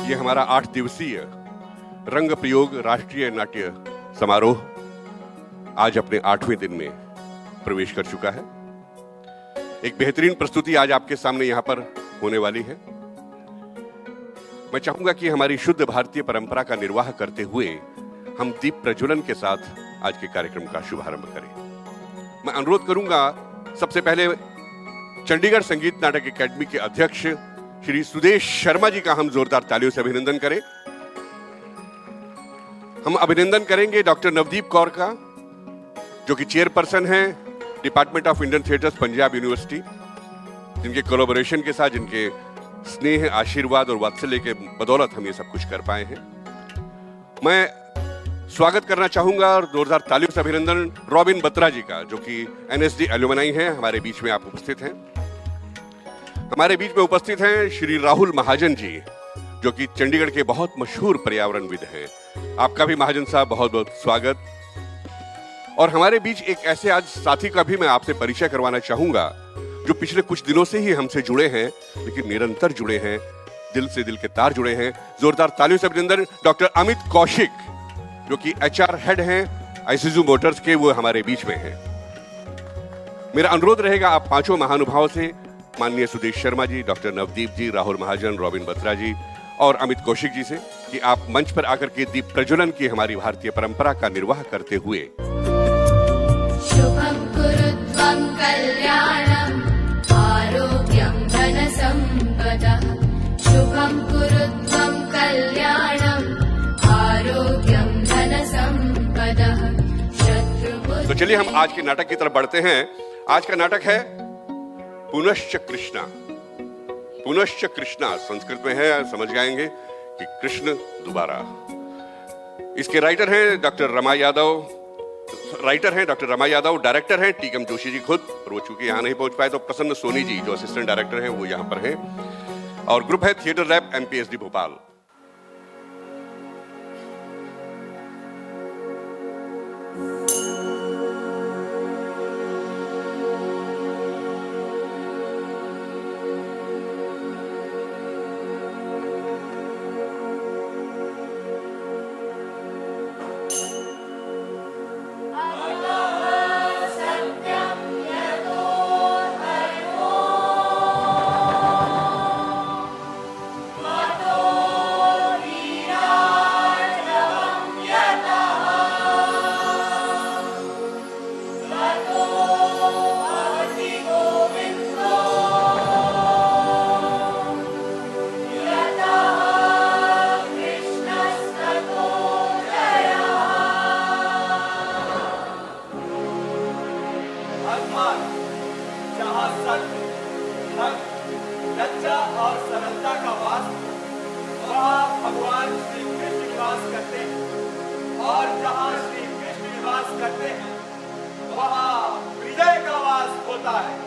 ये हमारा 8 दिवसीय रंग प्रयोग राष्ट्रीय नाट्य समारोह आज अपने 8वें दिन में प्रवेश कर चुका है। एक बेहतरीन प्रस्तुति आज आपके सामने यहां पर होने वाली है। मैं चाहूंगा कि हमारी शुद्ध भारतीय परंपरा का निर्वाह करते हुए हम दीप प्रज्वलन के साथ आज के कार्यक्रम का शुभारंभ करें। मैं अनुरोध करूंगा सबसे पहले चंडीगढ़ संगीत नाटक अकेडमी के अध्यक्ष श्री सुदेश शर्मा जी का हम जोरदार तालियों से अभिनंदन करें। हम अभिनंदन करेंगे डॉक्टर नवदीप कौर का, जो कि चेयरपर्सन हैं department of Indian theatres Punjab university, जिनके कोलैबोरेशन के साथ, जिनके स्नेह, आशीर्वाद और वात्सल्य के बदौलत हम ये सब कुछ कर पाए हैं। मैं स्वागत करना चाहूंगा और जोरदार तालियों से अभिनंदन रॉबिन बत्रा जी का, जो कि एनएसडी एलुमनाई हैं, हमारे बीच में आप उपस्थित हैं। हमारे बीच में उपस्थित हैं श्री राहुल महाजन जी, जो कि चंडीगढ़ के बहुत मशहूर पर्यावरणविद हैं। आपका भी महाजन साहब बहुत बहुत स्वागत। और हमारे बीच एक ऐसे आज साथी का भी मैं आपसे परिचय करवाना चाहूंगा, जो पिछले कुछ दिनों से ही हमसे जुड़े हैं, लेकिन निरंतर जुड़े हैं, दिल से दिल के तार जुड़े हैं। जोरदार तालियों से अभिनंदन डॉक्टर अमित कौशिक, जो कि एचआर हेड हैं आइसुजू मोटर्स के, वो हमारे बीच में हैं। मेरा अनुरोध रहेगा आप पांचों महानुभावों से, माननीय सुदेश शर्मा जी, डॉक्टर नवदीप जी, राहुल महाजन, रॉबिन बत्रा जी और अमित कौशिक जी से, कि आप मंच पर आकर के दीप प्रज्वलन की हमारी भारतीय परंपरा का निर्वाह करते हुए शुभं कुरुत्वं कल्याणं आरोग्यं धनसम्पदः। शुभं कुरुत्वं कल्याणं आरोग्यं धनसम्पदः। तो चलिए हम आज के नाटक की तरफ बढ़ते हैं। आज का नाटक है पुनश्च कृष्णा। पुनश्च कृष्णा संस्कृत में है, समझ जाएंगे कि कृष्ण दोबारा। इसके राइटर हैं डॉक्टर रमा यादव, डायरेक्टर हैं टीकम जोशी जी खुद, और वो चूंकि यहां नहीं पहुंच पाए तो प्रसन्न सोनी जी, जो असिस्टेंट डायरेक्टर हैं, वो यहां पर हैं। और ग्रुप है थिएटर लैब एमपीएसडी भोपाल। जहाँ सत्य, धर्म, लज्जा और सरलता का वास, वहाँ भगवान श्री कृष्ण निवास करते हैं। और जहाँ श्री कृष्ण निवास करते हैं, वहाँ हृदय का वास होता है।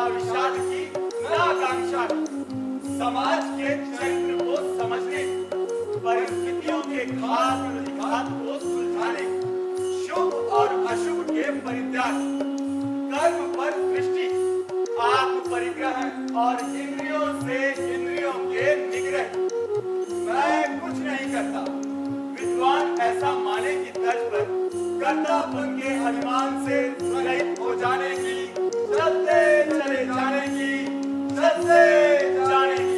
ना विषाद की ना आकांक्षा की। समाज के चरित्र को समझने, परिस्थितियों के घात प्रतिघात को सुलझाने, शुभ और अशुभ के परित्याग, कर्म पर दृष्टि, आत्म परिग्रह और इंद्रियों से इंद्रियों के निग्रह। मैं कुछ नहीं करता, विद्वान ऐसा माने की तर्ज पर कर्तापन के अभिमान से रहित हो जाने की, चलते चले जाने की, चलते जाने की।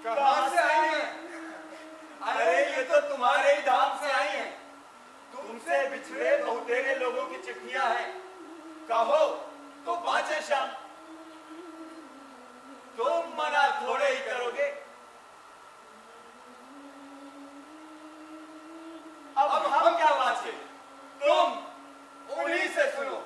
कहां से आई हैं? अरे ये तो तुम्हारे ही धाम से आई हैं। तुमसे बिछड़े बहुतेरे लोगों की चिट्ठियां हैं। कहो तो बाँचे श्याम। तुम मना थोड़े ही करोगे। अब हम क्या बाँचे? तुम उन्हीं से सुनो।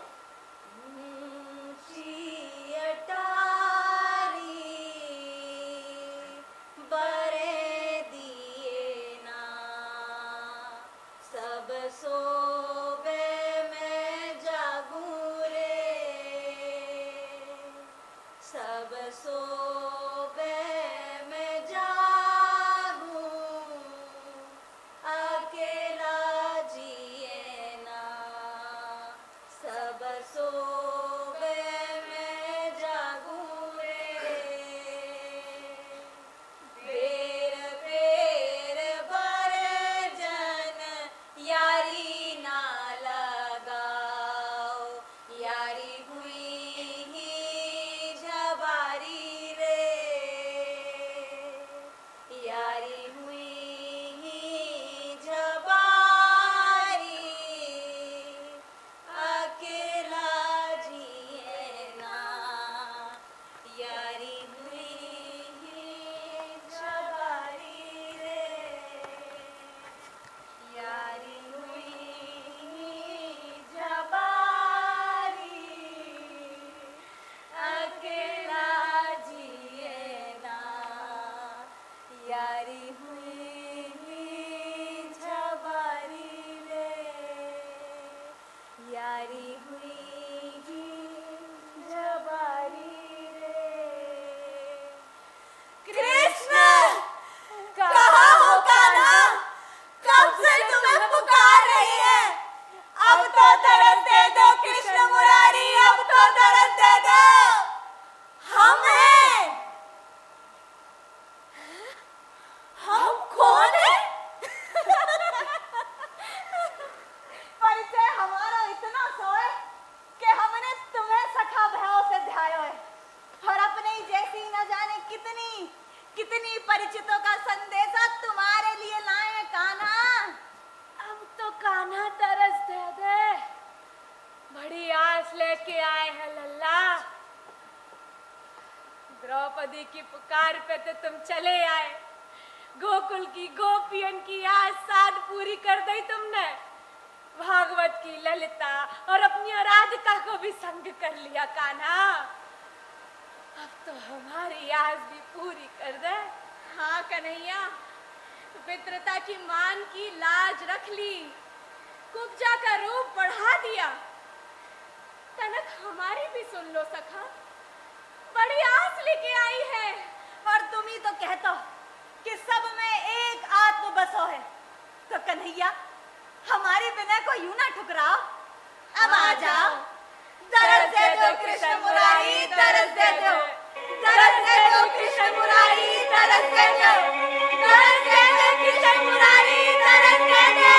सब सो परिचितों का संदेशा तुम्हारे लिए लाए हैं कान्हा। अब तो कान्हा तरस दे दे, बड़ी आस लेके आए हैं लल्ला। द्रौपदी की पुकार पे तो तुम चले आए, गोकुल की गोपियन की आस साध पूरी कर दी तुमने, भागवत की ललिता और अपनी राधिका को भी संग कर लिया कान्हा। अब तो हमारी आस भी पूरी कर दे। हाँ कन्हैया, पितृता की मान की लाज रख ली, कुब्जा का रूप बढ़ा दिया। तनक हमारी भी सुन लो सखा, बड़ी आस लेके आई है। और तुम ही तो कहते हो कि सब में एक आत्म बसो है, तो कन्हैया हमारी विनय को यूं ना ठुकराओ। अब आ जाओ, दरस दे दो कृष्ण मुरारी, दरस दे दो, दरस दे दो कृष्ण मुरारी, दरस दे दो, दरस दे दो कृष्ण मुरारी, दरस दे दो।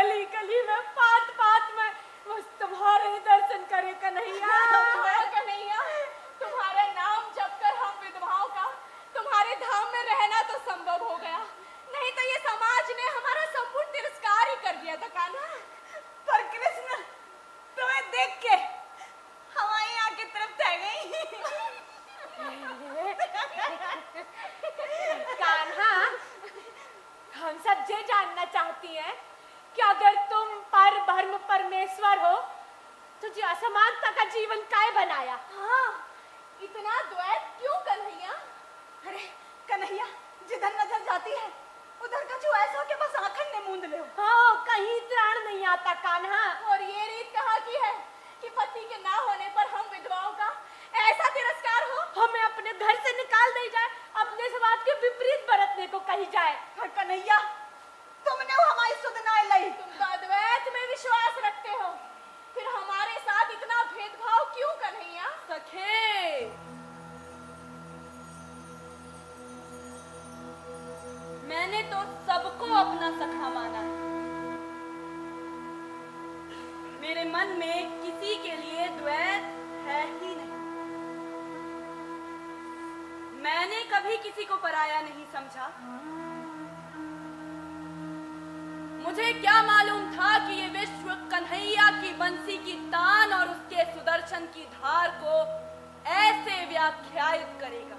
गली गली में पात पात में बस तुम्हारे दर्शन करे कन्हैया। कन्हैया, तुम्हारा नाम जपकर हम विधवाओं का तुम्हारे धाम में रहना तो संभव हो गया, नहीं तो ये समाज ने हमारा संपूर्ण तिरस्कार ही कर दिया था कान्हा। पर कृष्ण, तुम्हें देख के हमारी आंखें तरफ तह गई। कान्हा, हम सब ये जानना चाहती हैं कि अगर तुम पर ब्रह्म परमेश्वर हो तो जो असमानता का जीवन काय बनाया? हाँ, इतना द्वैत क्यों कन्हैया? अरे कन्हैया, जिधर नजर जाती है उधर का जो ऐसा के बस आंखन ने मूंद ले। हाँ, कहीं त्राण नहीं आता कान्हा। और ये रीत कहाँ की है कि पति के ना होने पर हम विधवाओं का ऐसा तिरस्कार हो? हमें अपने घर से निकाल दी जाए, अपने समाज के विपरीत बरतने को कही जाए। पर कन्हैया, तुमने वो हमारी सुध ना लाई। तुम तो अद्वैत में विश्वास रखते हो, फिर हमारे साथ इतना भेदभाव क्यों कन्हैया? सखे, मैंने तो सबको अपना सखा माना है। मेरे मन में किसी के लिए द्वैत है ही नहीं। मैंने कभी किसी को पराया नहीं समझा। मुझे क्या मालूम था कि ये विश्व कन्हैया की बंसी की तान और उसके सुदर्शन की धार को ऐसे व्याख्यायित करेगा।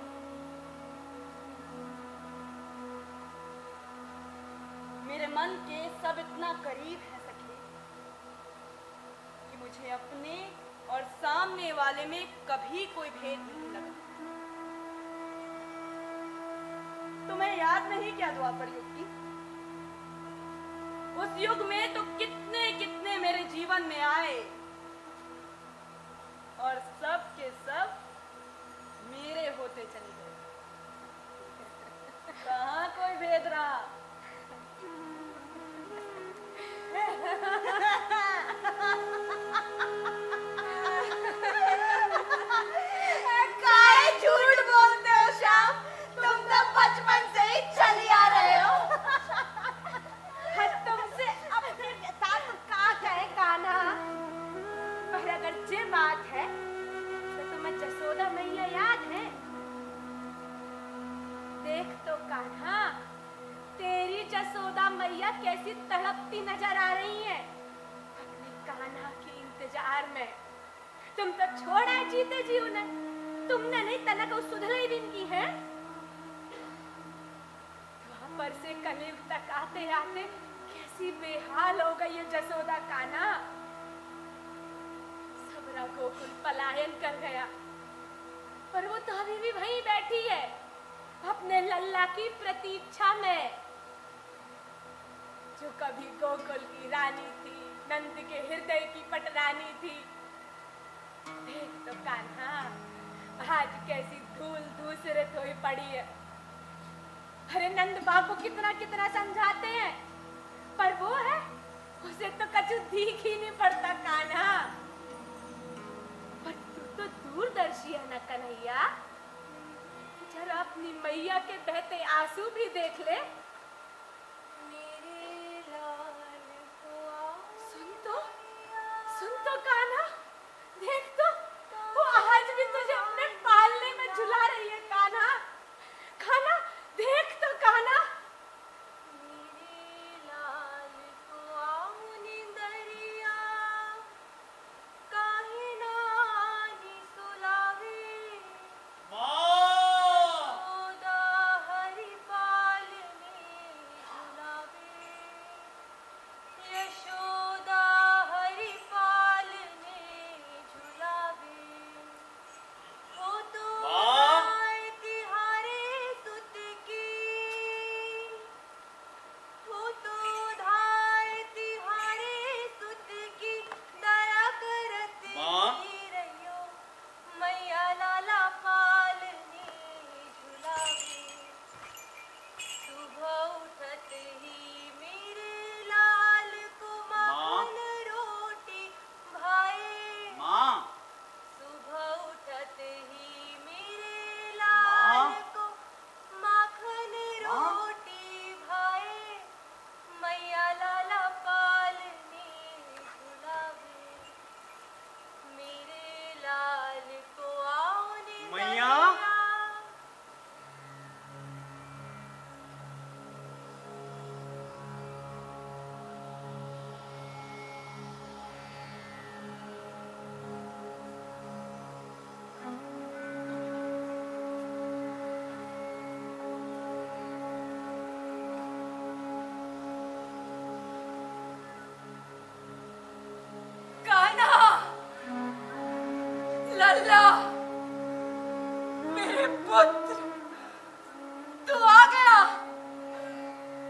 मेरे मन के सब इतना करीब है सके कि मुझे अपने और सामने वाले में कभी कोई भेद नहीं लगा। तुम्हें याद नहीं क्या द्वापर युग की? उस युग में तो कितने कितने मेरे जीवन में आए और सब के सब मेरे होते चले गए। कहाँ कोई भेद रहा? काहे झूठ बोलते हो श्याम? तुम तो बचपन से ही चली आ रहे हो। तुमसे अपने साथ का कहे कान्हा, पर अगर ये बात है तो तुम्हें जसोदा मैया याद है? देख तो कान्हा, तेरी जसोदा मैया कैसी तड़पती नजर आ रही है अपने कान्हा के इंतजार में। तुम तो छोड़ा जीते जी उन्हें, तुमने नहीं तनक उस सुधले दिन की है। वहां पर से कलयुग तक आते आते कैसी बेहाल हो गई है जसोदा कान्हा। सबरा गोकुल पलायन कर गया, पर वो तो अभी भी वहीं बैठी है अपने लल्ला की प्रतीक्षा में, जो कभी गोकुल की रानी थी, नंद के हृदय की पटरानी थी। देख तो कान्हा, आज कैसी धूल धूसरित हुई पड़ी है। अरे नंद बाबू कितना कितना समझाते हैं, पर वो है, उसे तो कछु दिख ही नहीं पड़ता कान्हा। पर तू तो दूरदर्शी है ना कन्हैया, जरा अपनी मैया के बहते आंसू भी देख ले। सुन तो कान्हा, देख तो, वो आज भी तुझे अपने पालने में झुला रही है कान्हा। कान्हा, देख तो कान्हा। लल्ला, मेरे पुत्र, तू आ गया।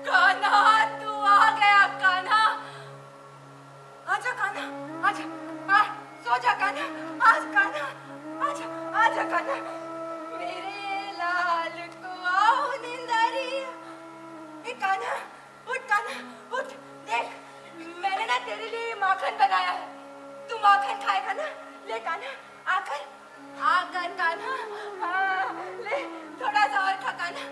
कान्हा, तू आ गया कान्हा। आजा कान्हा, आजा, आ, सो जा कान्हा, आज कान्हा, आजा, आजा कान्हा। मेरे लाल को आओ निंदरिया। ए कान्हा, उठ कान्हा, उठ। देख, मैंने ना तेरे लिए माखन बनाया है। तू माखन खाएगा ना? ले कान्हा, आकर, आकर कान्हा। हाँ, ले, थोड़ा सा और खा कान्हा।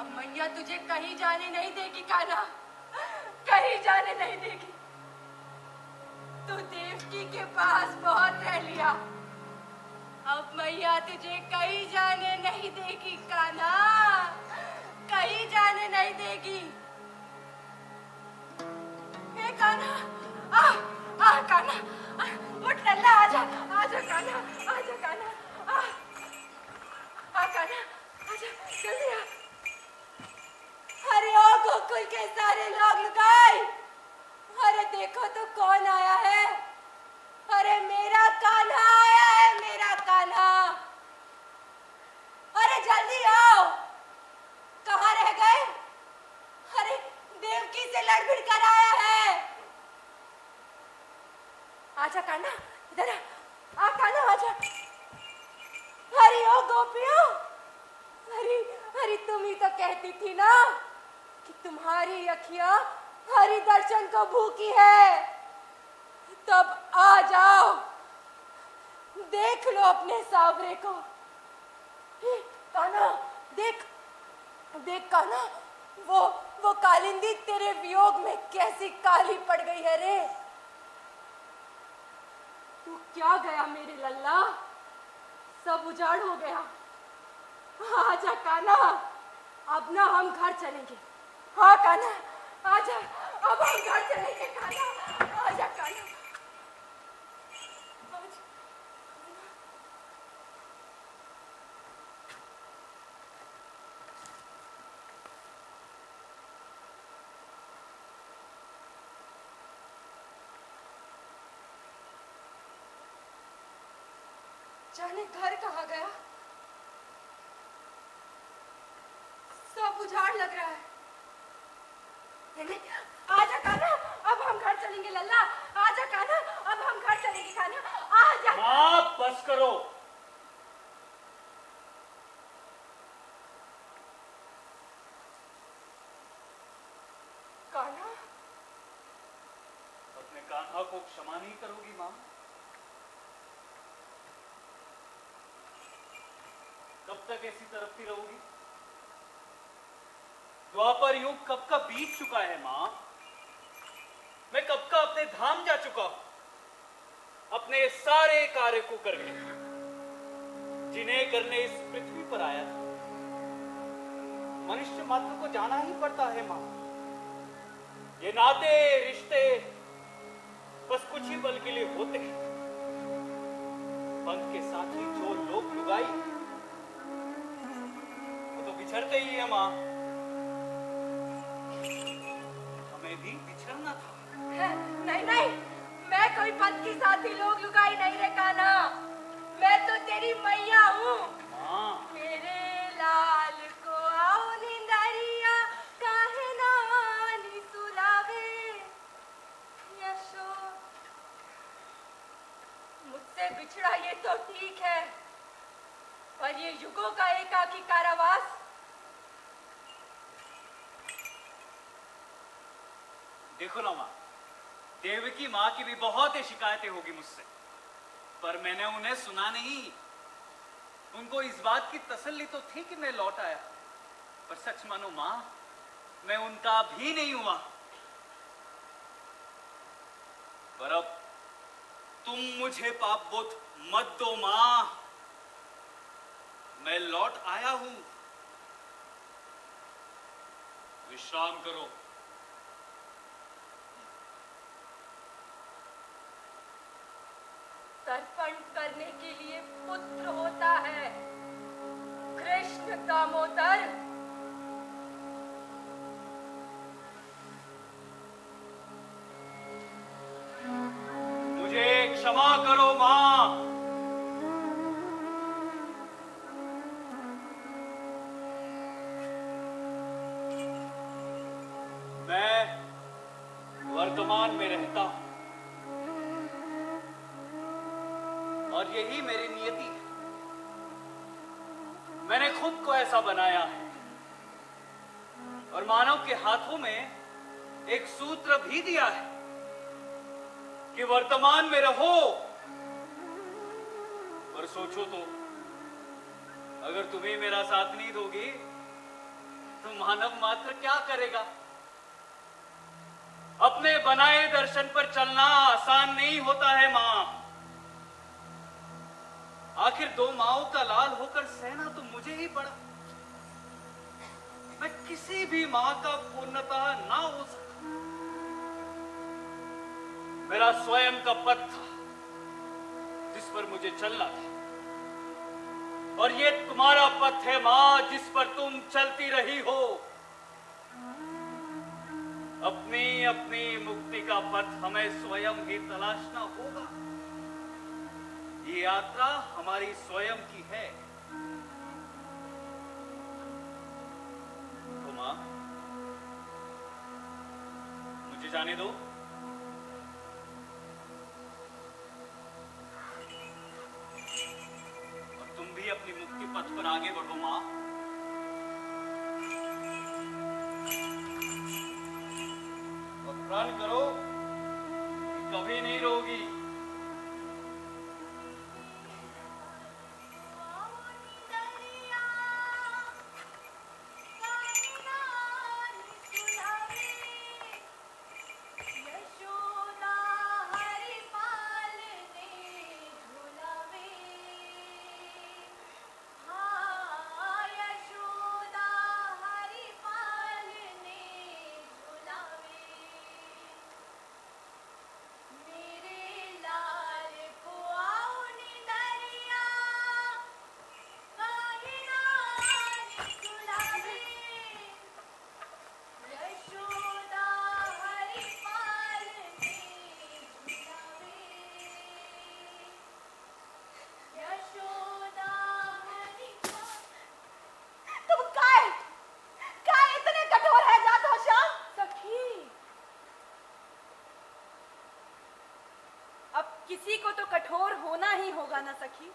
अब मैया तुझे कहीं जाने नहीं देगी कान्हा, कहीं जाने नहीं देगी। तू देवकी के पास बहुत रह लिया, अब मैया तुझे कहीं जाने नहीं देगी कान्हा, कहीं जाने नहीं देगी। हे कान्हा, आ कान्हा, उठ लल्ला, आजा, आजा कान्हा, आजा कान्हा, आ कान्हा, आजा, जल्दी आ। अरे ओ गोकुल के सारे लोग लुगाई, अरे देखो तो कौन आया है। अरे मेरा कान्हा आया है, मेरा कान्हा। अरे जल्दी आओ, कहाँ रह गए? अरे देवकी से लड़भिड़ कर आया है। आजा कान्हा, इधर आ कान्हा, आजा। अरे ओ गोपियों, अरे तुम ही तो कहती थी ना कि तुम्हारी अखियां हरि दर्शन को भूखी है। तब आ जाओ, देख लो अपने सावरे को। कान्हा, देख, देख कान्हा, वो कालिंदी तेरे वियोग में कैसी काली पड़ गई है रे। तू क्या गया मेरे लल्ला, सब उजाड़ हो गया। आजा कान्हा, अब ना हम घर चलेंगे। हाँ कान्हा, आजा, अब हम घर चलेंगे कान्हा, आजा कान्हा, आजा। जाने घर कहाँ गया, सब उजाड़ लग रहा है। आजा कान्हा, अब हम घर चलेंगे लल्ला, आजा कान्हा, अब हम घर चलेंगे कान्हा, आजा। माँ, बस करो। कान्हा, अपने कान्हा को क्षमा नहीं करोगी माँ? कब तक ऐसी तड़पती रहोगी? द्वापर युग कब का बीत चुका है माँ। मैं कब का अपने धाम जा चुका हूं, अपने सारे कार्य को करके, जिन्हें करने इस पृथ्वी पर आया था। मनुष्य मात्र को जाना ही पड़ता है माँ। ये नाते रिश्ते बस कुछ ही पल के लिए होते हैं। पंथ के साथ ही जो लोग लुगाई, वो तो बिछड़ते ही है माँ। हमें भी बिछड़ना था। नहीं नहीं, मैं कोई पद की साथी लोग लुगाई नहीं रे कान्हा, मैं तो तेरी मैया हूँ। मेरे लाल को आओ निंदरिया, काहे नानी सुलावे यशो। मुझसे बिछड़ा ये तो ठीक है, पर ये युगों का एकाकी कारावास। देखो ना माँ, देवकी माँ की भी बहुत शिकायतें होगी मुझसे, पर मैंने उन्हें सुना नहीं। उनको इस बात की तसल्ली तो थी कि मैं लौट आया, पर सच मानो माँ, मैं उनका भी नहीं हुआ। पर अब तुम मुझे पाप बोध मत दो माँ, मैं लौट आया हूं। विश्राम करो। तर्पण करने के लिए पुत्र होता है, कृष्ण दामोदर। मुझे क्षमा करो मां। मैं वर्तमान में रहता हूं और यही मेरी नियति है। मैंने खुद को ऐसा बनाया है और मानव के हाथों में एक सूत्र भी दिया है कि वर्तमान में रहो। पर सोचो तो, अगर तुम्हें मेरा साथ नहीं दोगी तो मानव मात्र क्या करेगा? अपने बनाए दर्शन पर चलना आसान नहीं होता है मां। आखिर दो माओं का लाल होकर सहना तो मुझे ही पड़ा। मैं किसी भी मां का पूर्णतः ना हो सका। मेरा स्वयं का पथ था जिस पर मुझे चलना था, और ये तुम्हारा पथ है मां जिस पर तुम चलती रही हो। अपनी अपनी मुक्ति का पथ हमें स्वयं ही तलाशना होगा। ये यात्रा हमारी स्वयं की है। तो मां, मुझे जाने दो। और तुम भी अपनी मुक्ति पथ पर आगे बढ़ो मां। और प्रण करो कि कभी नहीं रोगी। किसी को तो कठोर होना ही होगा ना सखी।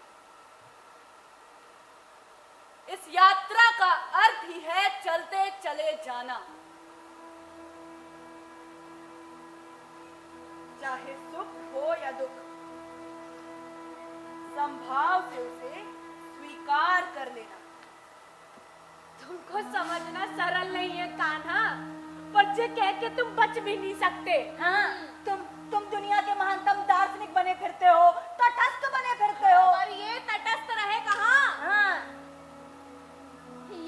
इस यात्रा का अर्थ ही है चलते चले जाना। चाहे सुख हो या दुख, संभाव से उसे स्वीकार कर लेना। तुमको समझना सरल नहीं है कान्हा, पर जे कह के तुम बच भी नहीं सकते। हाँ, तुम दुनिया के महानतम दार्शनिक बने फिरते हो, तटस्थ बने फिरते हो। और ये तटस्थ रहे कहाँ? हाँ।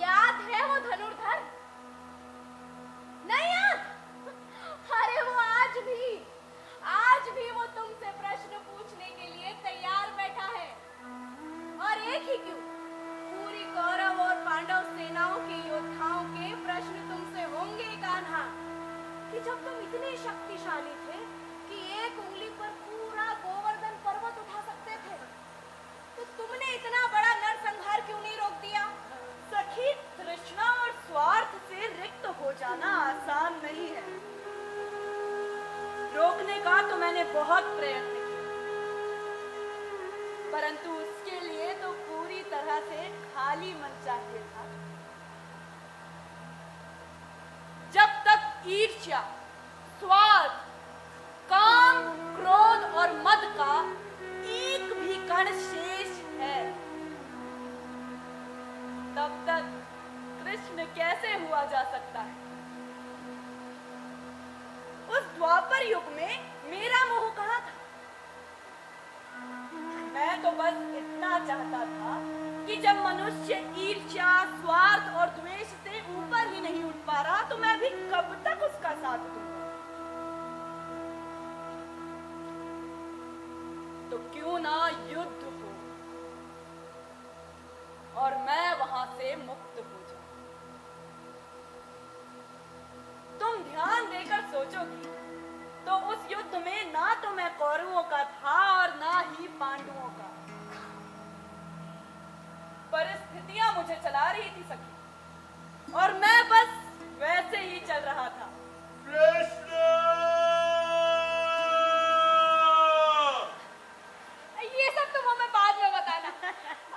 याद है वो धनुर्धर? नहीं याद? अरे वो आज भी वो तुमसे प्रश्न पूछने के लिए तैयार बैठा है। और एक ही क्यों, पूरी कौरव और पांडव सेनाओं के योद्धाओं के प्रश्न तुमसे होंगे कान्हा, कि जब तुम इतने शक्तिशाली थे कि एक उंगली पर पूरा गोवर्धन पर्वत उठा सकते थे, तो तुमने इतना बड़ा नरसंहार क्यों नहीं रोक दिया? सखी, तृष्णा और स्वार्थ से रिक्त हो जाना आसान नहीं है। रोकने का तो मैंने बहुत प्रयत्न किया, परंतु उसके लिए तो पूरी तरह से खाली मन चाहिए था। जब तक ईर्ष्या, स्वार्थ, काम, क्रोध और मद का एक भी कण शेष है, तब तक कृष्ण कैसे हुआ जा सकता है? उस द्वापर युग में मेरा मोह कहाँ था? मैं तो बस इतना चाहता था कि जब मनुष्य ईर्ष्या, स्वार्थ और द्वेष से ऊपर ही नहीं उठ पा रहा, तो मैं भी कब तक उसका साथ दूंगा? तो क्यों ना युद्ध हो और मैं वहां से मुक्त हो जाऊं। तुम ध्यान देकर सोचोगी तो उस युद्ध में ना तो मैं कौरवों का था और पांडवों का। परिस्थितियां मुझे चला रही थी सखी, और मैं बस वैसे ही चल रहा था। ये सब तुम हमें बाद में बताना।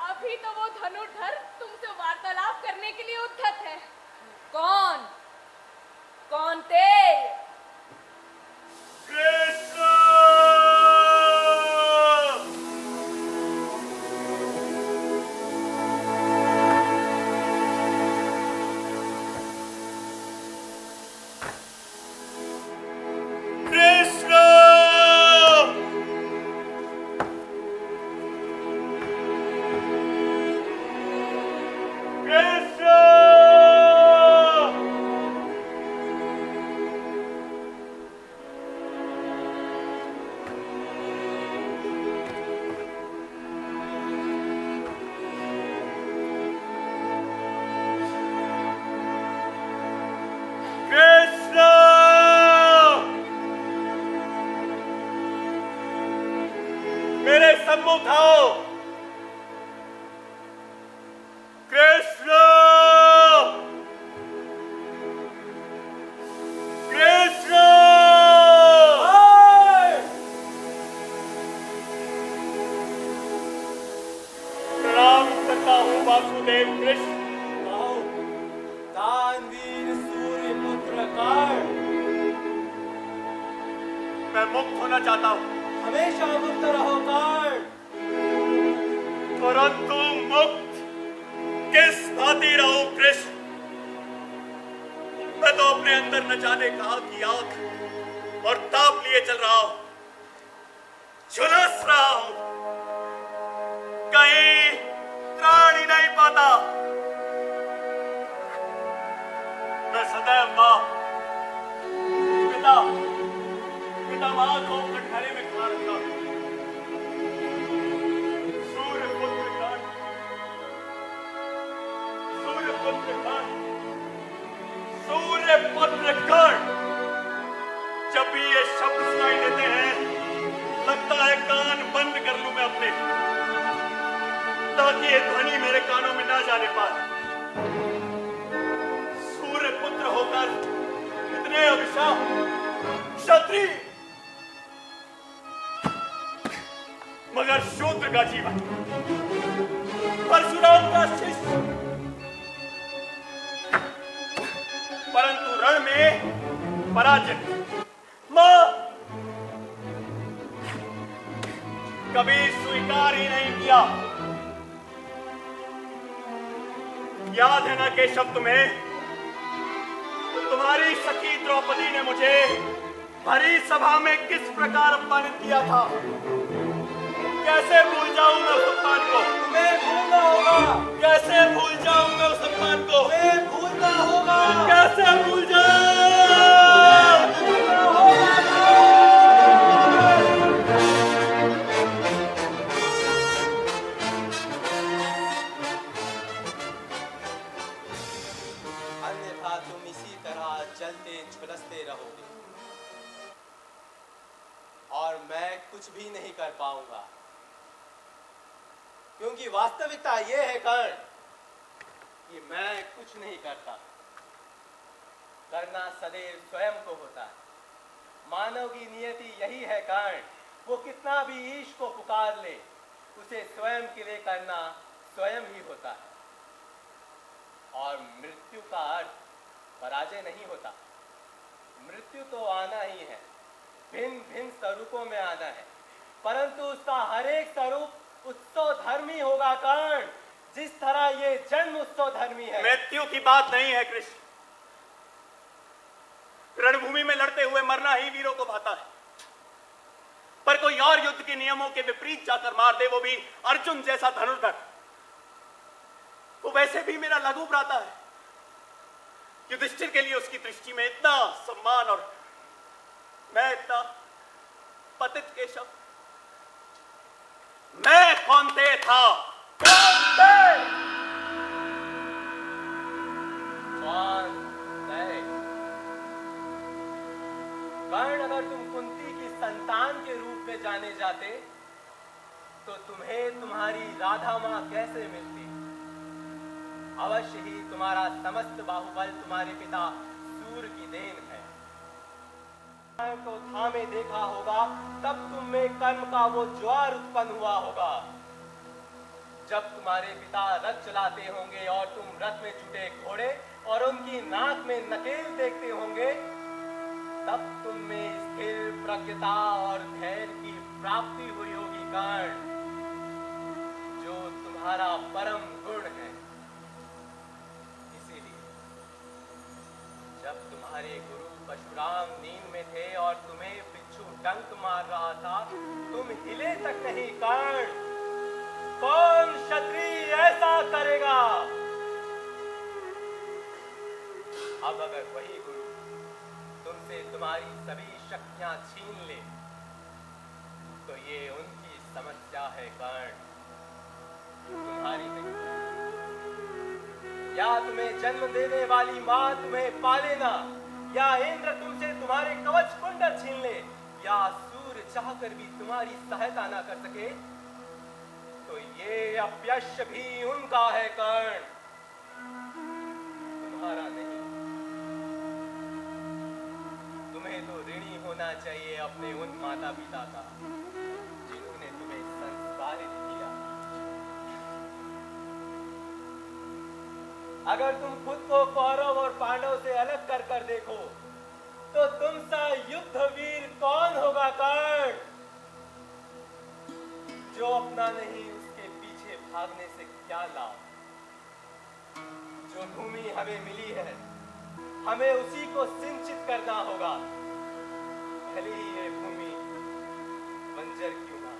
अभी तो वो धनुर्धर तुमसे वार्तालाप करने के लिए उद्धत है। कौन कौन थे? मेरे सम्मुख आओ। कृष्ण कृष्ण प्रणाम करता हूँ वासुदेव कृष्ण। दानवीर सूर्य पुत्र कर्ण, मैं मुक्त होना चाहता हूँ, हमेशा मुक्त रहो कर्ण। परंतु मुक्त किस भांति रहूं कृष्ण? मैं तो अपने अंदर न जाने कहा की आग और ताप लिए चल रहा हूं, झुलस रहा हूं, कहीं त्राण ही नहीं पाता। मैं सदैव मां पिता मां को कटहरे में खा रखा हूं। सूर्यपुत्र कर्ण, सूर्यपुत्र कर्ण, जब भी ये शब्द सुनाई देते हैं लगता है कान बंद कर लूं मैं अपने, ताकि ये ध्वनि मेरे कानों में ना जाने पाए। सूर्यपुत्र होकर इतने अभिशाप, क्षत्रिय मगर शूद्र का जीवन, परशुराम का शिष्य, परंतु रण में पराजित। मां कभी स्वीकार ही नहीं किया। याद है ना केशव तुम्हें, तुम्हारी सखी द्रौपदी ने मुझे भरी सभा में किस प्रकार अपमानित किया था। कैसे भूल जाऊं मैं उस अपमान को? तुम्हें भूलना होगा। कैसे भूल जाऊं मैं उस अपमान को? तुम्हें भूलना होगा। कैसे भूल जाऊं? अन्यथा तुम इसी तरह जलते झुलसते रहोगे और मैं कुछ भी नहीं कर पाऊंगा, क्योंकि वास्तविकता यह है कर्ण कि मैं कुछ नहीं करता। करना सदैव स्वयं को होता है। मानव की नियति यही है कर्ण, वो कितना भी ईश को पुकार ले, उसे स्वयं के लिए करना स्वयं ही होता है। और मृत्यु का अर्थ पराजय नहीं होता। मृत्यु तो आना ही है, भिन्न भिन्न स्वरूपों में आना है, परंतु उसका हर एक स्वरूप उत्सव धर्मी होगा कर्ण, जिस तरह ये जन्म उत्सव धर्मी है। मृत्यु की बात नहीं है कृष्ण, रणभूमि में लड़ते हुए मरना ही वीरों को भाता है, पर कोई और युद्ध के नियमों के विपरीत जाकर मार दे, वो भी अर्जुन जैसा धनुर्धर, वो वैसे भी मेरा लघु भ्राता है। युधिष्ठिर के लिए उसकी दृष्टि में इतना सम्मान और मैं इतना पतित केशव। मैं कौनते था, कर्ण, अगर तुम कुंती की संतान के रूप में जाने जाते तो तुम्हें तुम्हारी राधा माँ कैसे मिलती? अवश्य ही तुम्हारा समस्त बाहुबल तुम्हारे पिता सूर्य की देन है। को थामे देखा होगा, तब तुम में कर्म का वो ज्वार उत्पन्न हुआ होगा। जब तुम्हारे पिता रथ चलाते होंगे और तुम रथ में जुटे घोड़े और उनकी नाक में नकेल देखते होंगे, तब तुम में स्थिर प्रज्ञता और धैर्य की प्राप्ति हुई होगी कर्ण, जो तुम्हारा परम गुण है। इसीलिए जब तुम्हारे गुरु परशुराम नींद में थे और तुम्हें बिच्छू डंक मार रहा था, तुम हिले तक नहीं कर्ण। कौन क्षत्रिय ऐसा करेगा? अब अगर वही गुरु तुमसे तुम्हारी सभी शक्तियां छीन ले, तो ये उनकी समस्या है कर्ण, तुम्हारी नहीं। या तुम्हें जन्म देने वाली मां तुम्हें पाले ना, या इंद्र तुमसे तुम्हारे कवच कुंडल छीन ले, या सूर्य चाहकर भी तुम्हारी सहायता ना कर सके, तो ये अपयश भी उनका है कर्ण, तुम्हारा नहीं। तुम्हें तो ऋणी होना चाहिए अपने उन माता पिता का जिन्होंने तुम्हें संस्कारित किया। अगर तुम खुद को कौरव और पांडव से अलग कर कर देखो, तो तुम सा युद्ध वीर कौन होगा कर्ण? जो अपना नहीं उसके पीछे भागने से क्या लाभ? जो भूमि हमें मिली है, हमें उसी को सिंचित करना होगा, भले ही ये भूमि बंजर क्यों ना।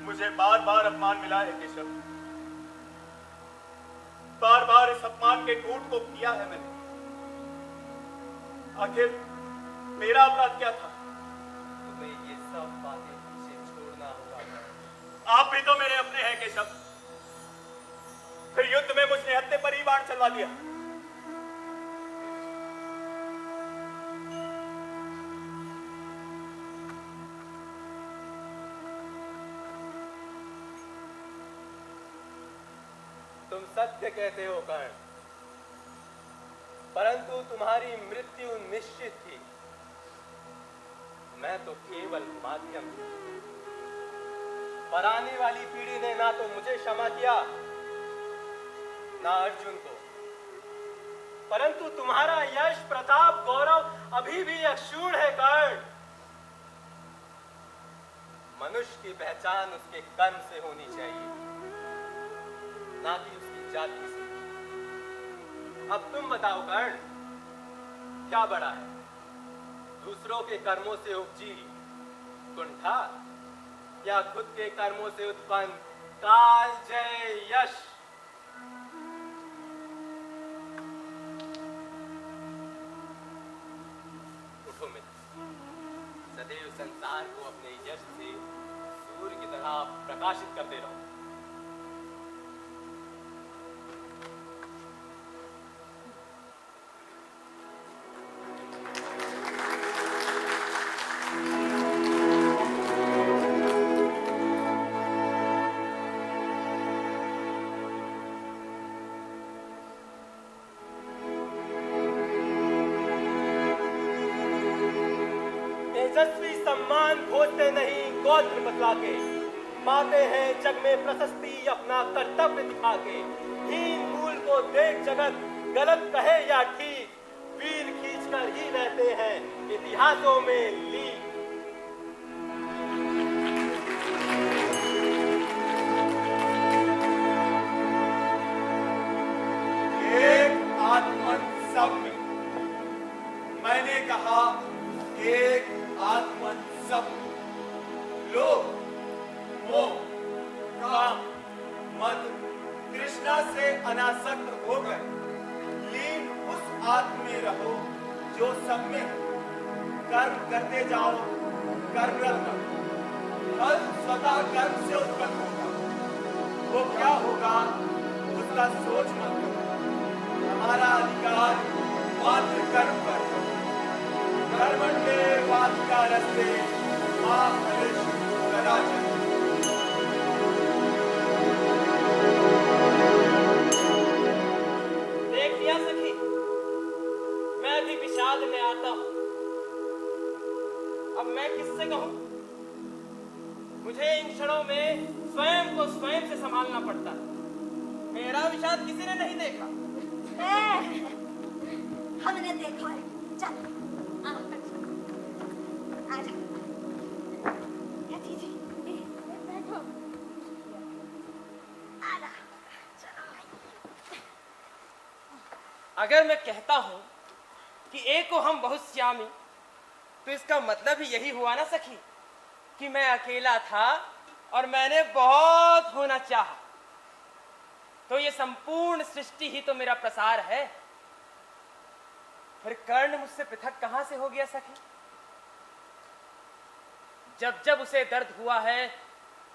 मुझे बार बार अपमान मिला है केशव, बार बार इस अपमान के कूट को किया है मैंने। आखिर मेरा अपराध क्या था? तुम्हें ये सब बातें पीछे छोड़ना होगा। आप भी तो मेरे अपने हैं केशव, फिर युद्ध में मुझने हत्थे पर ही बाण चलवा दिया। तुम सत्य कहते हो कर्ण, परंतु तुम्हारी मृत्यु निश्चित थी। मैं तो केवल माध्यम थी। पर आने वाली पीढ़ी ने ना तो मुझे क्षमा किया, ना अर्जुन को, परंतु तुम्हारा यश प्रताप गौरव अभी भी अक्षुण्ण है कर्ण। मनुष्य की पहचान उसके कर्म से होनी चाहिए, ना कि उसकी जाति से। अब तुम बताओ कर्ण, क्या बड़ा है, दूसरों के कर्मों से उपजी कुंठा, या खुद के कर्मों से उत्पन्न काल जय यश? उठो मित्र, सदैव संसार को अपने यश से सूर्य की तरह प्रकाशित करते रहो। तेजस्वी सम्मान खोजते नहीं गोत्र बतला के, पाते हैं जग में प्रशस्ति अपना कर्तव्य दिखा के। हीन मूल को देख जगत गलत कहे या ठीक, वीर खींचकर ही रहते हैं इतिहासों में लीक। एक आत्मन सब में, मैंने कहा एक आत्मन सब। लोभ, मोह, काम, मद, तृष्णा से अनासक्त होकर लीन उस आत्म में रहो जो सब में है। कर्म करते जाओ, कर्मरत रहो, फल स्वतः कर्म से उत्पन्न होगा। वो क्या होगा उसका सोच मत करो। हमारा अधिकार मात्र कर्म पर, कर्मण्ये वाधिकारस्ते मा फलेषु कदाचन। देख लिया सखी, मैं भी विषाद में आता हूं। अब मैं किससे कहूं? मुझे इन क्षणों में स्वयं को स्वयं से संभालना पड़ता है। मेरा विषाद किसी ने नहीं देखा। हमने देखा है। चल आजा। ये दीदी, बैठो। आजा। अगर मैं कहता हूं कि एक को हम बहुत श्यामी, तो इसका मतलब ही यही हुआ ना सखी कि मैं अकेला था और मैंने बहुत होना चाहा। तो ये संपूर्ण सृष्टि ही तो मेरा प्रसार है। फिर कर्ण मुझसे पृथक कहां से हो गया सखी? जब जब उसे दर्द हुआ है,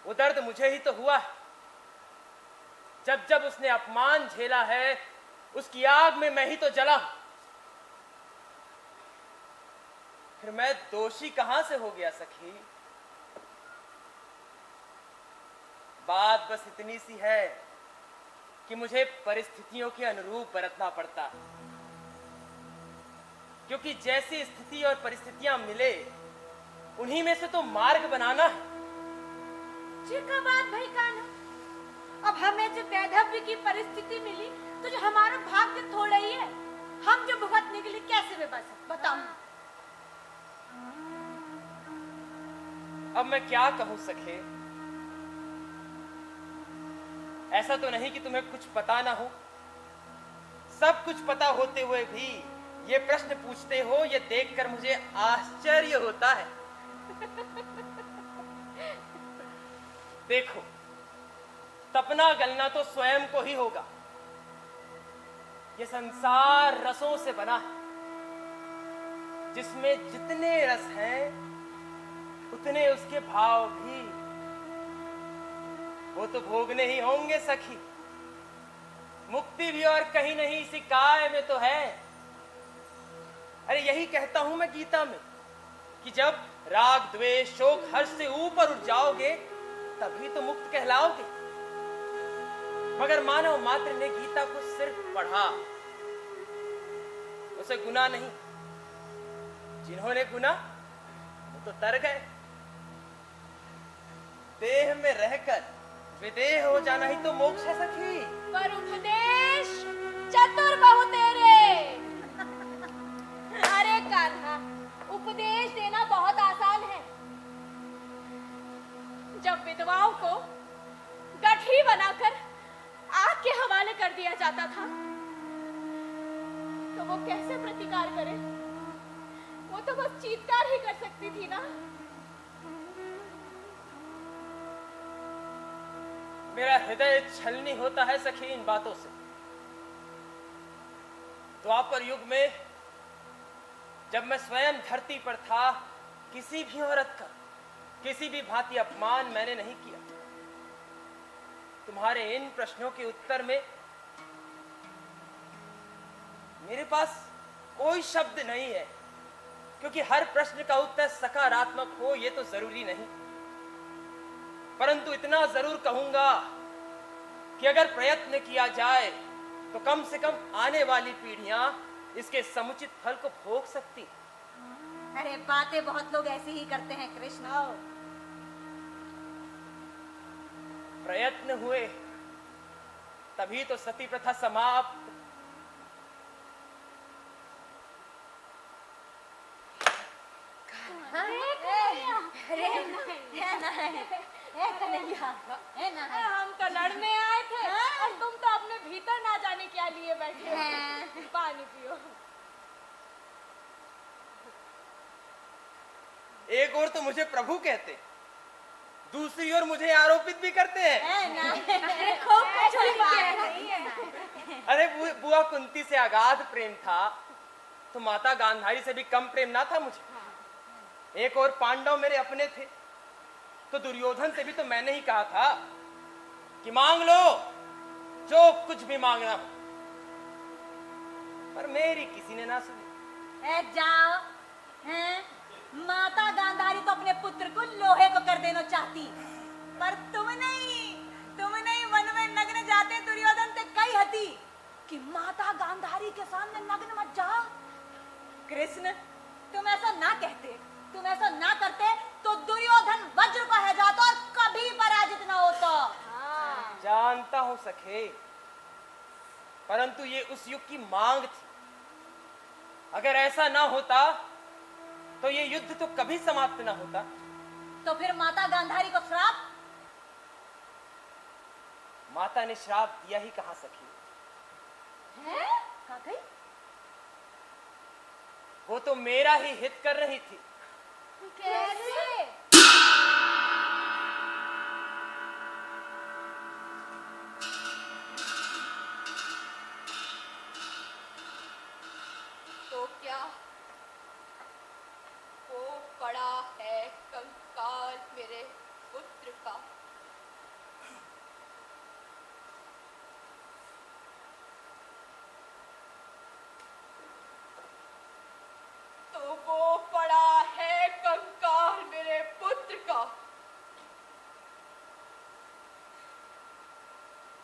वो दर्द मुझे ही तो हुआ है। जब जब उसने अपमान झेला है, उसकी आग में मैं ही तो जला। फिर मैं दोषी कहां से हो गया सखी? बात बस इतनी सी है कि मुझे परिस्थितियों के अनुरूप बरतना पड़ता है, क्योंकि जैसी स्थिति और परिस्थितियां मिले, उन्हीं में से तो मार्ग बनाना है। जी का बात भाई कान्हा, अब हमें जो वैधव्य की परिस्थिति मिली, तो जो हमारा भाग्य थोड़ा ही है, हम जो भुगत निकले कैसे वे बस बताओ। अब मैं क्या कहूं सखे? ऐसा तो नहीं कि तुम्हें कुछ पता ना हो। सब कुछ पता होते हुए भी ये प्रश्न पूछते हो, ये देखकर मुझे आश्चर्य होता है। देखो, तपना गलना तो स्वयं को ही होगा। ये संसार रसों से बना है, जिसमें जितने रस हैं उतने उसके भाव भी। वो तो भोगने ही होंगे सखी। मुक्ति भी और कहीं नहीं, इसी काय में तो है। अरे यही कहता हूं मैं गीता में कि जब राग द्वेष शोक हर्ष से ऊपर उठ जाओगे, तभी तो मुक्त कहलाओगे। मगर मानव मात्र ने गीता को सिर्फ पढ़ा, उसे गुना नहीं। जिन्होंने गुना वो तो तर गए। देह में रहकर विदेह हो जाना ही तो मोक्ष है सखी। पर उपदेश चतुर बहु तेरे। अरे कान्हा, उपदेश देना बहुत आसान है। जब विधवाओं को गठी बनाकर आग के हवाले कर दिया जाता था, तो वो कैसे प्रतिकार करे? वो तो बस चीत्कार ही कर सकती थी ना। मेरा हृदय छलनी होता है सखी इन बातों से। द्वापर युग में जब मैं स्वयं धरती पर था, किसी भी औरत का किसी भी भांति अपमान मैंने नहीं किया। तुम्हारे इन प्रश्नों के उत्तर में मेरे पास कोई शब्द नहीं है, क्योंकि हर प्रश्न का उत्तर सकारात्मक हो ये तो जरूरी नहीं। परंतु इतना जरूर कहूंगा कि अगर प्रयत्न किया जाए तो कम से कम आने वाली पीढ़ियां इसके समुचित फल को भोग सकती। अरे बातें बहुत लोग ऐसे ही करते हैं कृष्ण। प्रयत्न हुए तभी तो सती प्रथा समाप्त। हम तो लड़ने आए थे और तुम तो अपने भीतर ना जाने क्या लिए बैठे हो। पानी पियो। एक ओर तो मुझे प्रभु कहते, दूसरी ओर मुझे आरोपित भी करते हैं। अरे बुआ कुंती से अगाध प्रेम था, तो माता गांधारी से भी कम प्रेम ना था मुझे। एक और पांडव मेरे अपने थे, तो दुर्योधन से भी तो मैंने ही कहा था कि मांग लो जो कुछ भी मांगना, पर मेरी किसी ने ना सुनी। जाओ, हैं? माता गांधारी तो अपने पुत्र को लोहे को कर देना चाहती, पर तुम नहीं वन में नग्न जाते दुर्योधन ते कही हती कि माता गांधारी के सामने नग्न मत जा। कृष्ण, तुम ऐसा ना कहते, तुम ऐसा ना करते तो दुर्योधन वज्र को है जाता और कभी पराजित ना होता। जानता हूं सखे, परंतु ये उस युग की मांग थी। अगर ऐसा ना होता तो ये युद्ध तो कभी समाप्त ना होता। तो फिर माता गांधारी को श्राप? माता ने श्राप दिया ही कहां सखी? है? कहा गई? वो तो मेरा ही हित कर रही थी। कैसे? तो क्या वो पड़ा है कंकाल मेरे पुत्र का? तो वो पड़ा है कंकाल मेरे पुत्र का।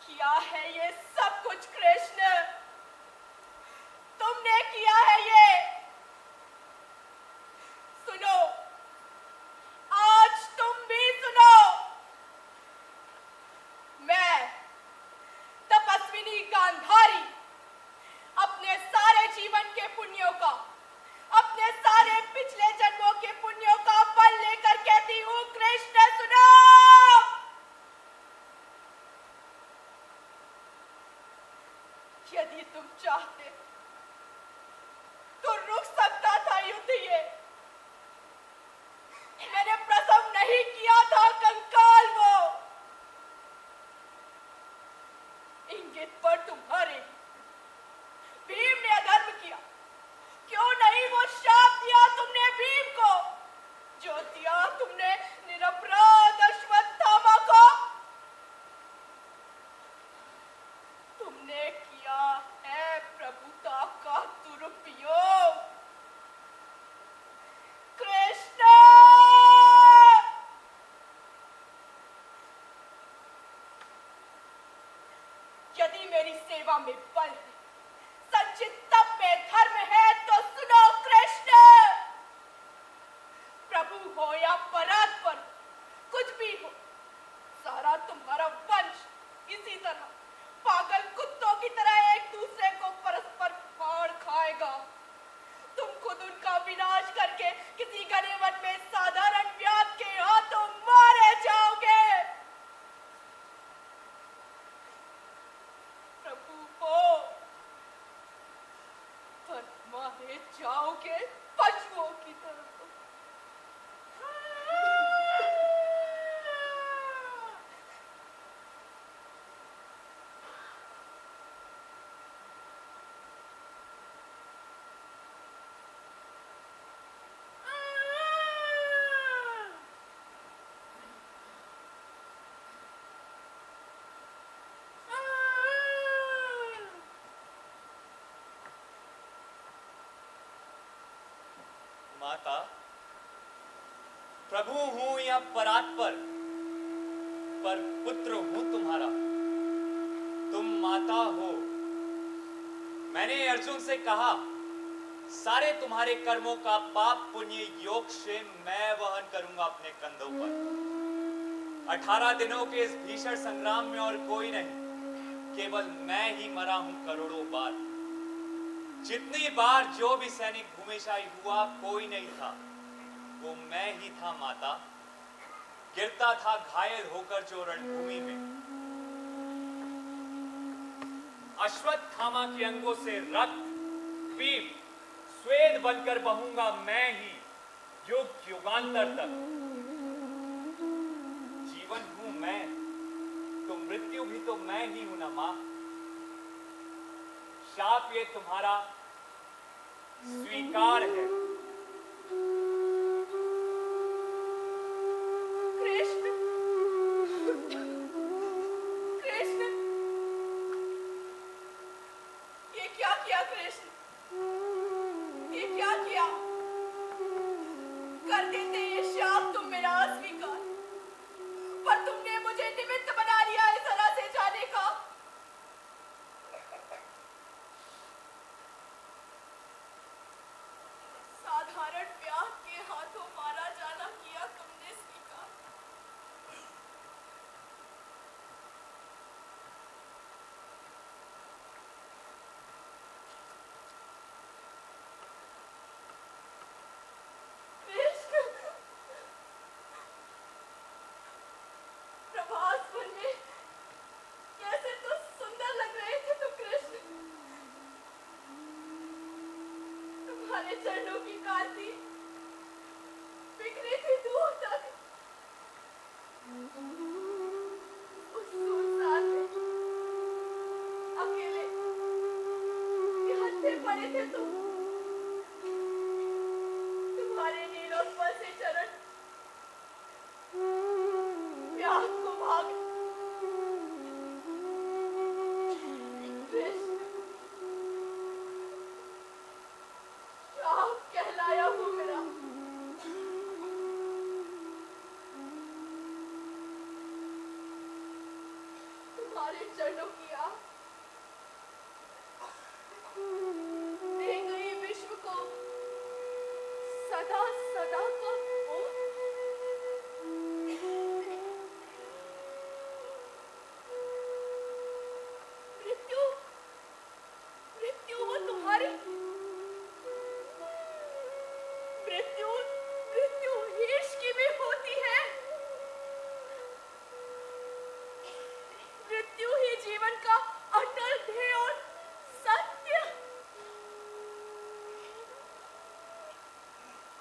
किया है ये सब कुछ कृष्ण, तुमने किया है ये। सुनो, आज तुम भी सुनो। मैं तपस्विनी गांधारी अपने सारे जीवन के पुण्यों का, अपने सारे पिछले जन्मों के पुण्यों का फल लेकर कहती हूँ कृष्ण सुनो। यदि तुम चाहते तो रुक सकता था युद्ध ये। मैंने प्रसव नहीं किया था कंकाल वो। इंगित पर तुम्हारे भीम ने अधर्म किया, क्यों नहीं वो शाप दिया तुमने भीम को, जो दिया तुमने निरपराध अश्वत्थामा को। तुमने किया है प्रभुता का दुरुपयोग कृष्ण। यदि मेरी सेवा में बल है, संचित तप में धर्म है, तो सुनो कृष्ण। प्रभु हो या परात्पर, कुछ भी हो, सारा तुम्हारा वंश इसी तरह पागल कुत्तों की तरह एक दूसरे को परस्पर फाड़ खाएगा। तुम खुद उनका विनाश करके किसी गनीमत में साधारण व्याध के हाथों मारे जाओगे। प्रभु हो पर मारे जाओगे पशुओं की तरह। माता, प्रभु हूं या परात्पर, पर पुत्र हूं तुम्हारा। तुम माता हो। मैंने अर्जुन से कहा, सारे तुम्हारे कर्मों का पाप पुण्य योग से मैं वहन करूंगा अपने कंधों पर। 18 दिनों के इस भीषण संग्राम में और कोई नहीं, केवल मैं ही मरा हूं करोड़ों बार। जितनी बार जो भी सैनिक भूमिशाही हुआ, कोई नहीं था, वो मैं ही था माता। गिरता था घायल होकर जो रणभूमि में। अश्वत्थामा के अंगों से रक्त, पीप, स्वेद बनकर बहूंगा मैं ही युग युगांतर तक। जीवन हूं मैं, तो मृत्यु भी तो मैं ही हूं ना मां। शाप ये तुम्हारा स्वीकार है। कृष्ण, कृष्ण, ये क्या किया कृष्ण? ये क्या किया? कारण ब्याह के हाथों मारा जाना किया तुमने स्वीकार। कृष्ण, प्रभास वन में कैसे तो सुंदर लग रहे थे तुम कृष्ण। तुम्हारे चरणों की कांति बिखरी थी दूर तक। उस सुनसान में अकेले निहत्थे पड़े थे तुम। तुम्हारे नीलोत्पल से चरण प्यास को भाग। कृष्ण, श्राप कहलाया वो मेरा। तुम्हारे चरणों की आह दे गई विश्व को सदा सदा का मोह। मृत्यु, मृत्यु वो तुम्हारी मृत्यु, मृत्यु ईश की भी होती है। मृत्यु ही जीवन का अटल ध्येय और सत्य।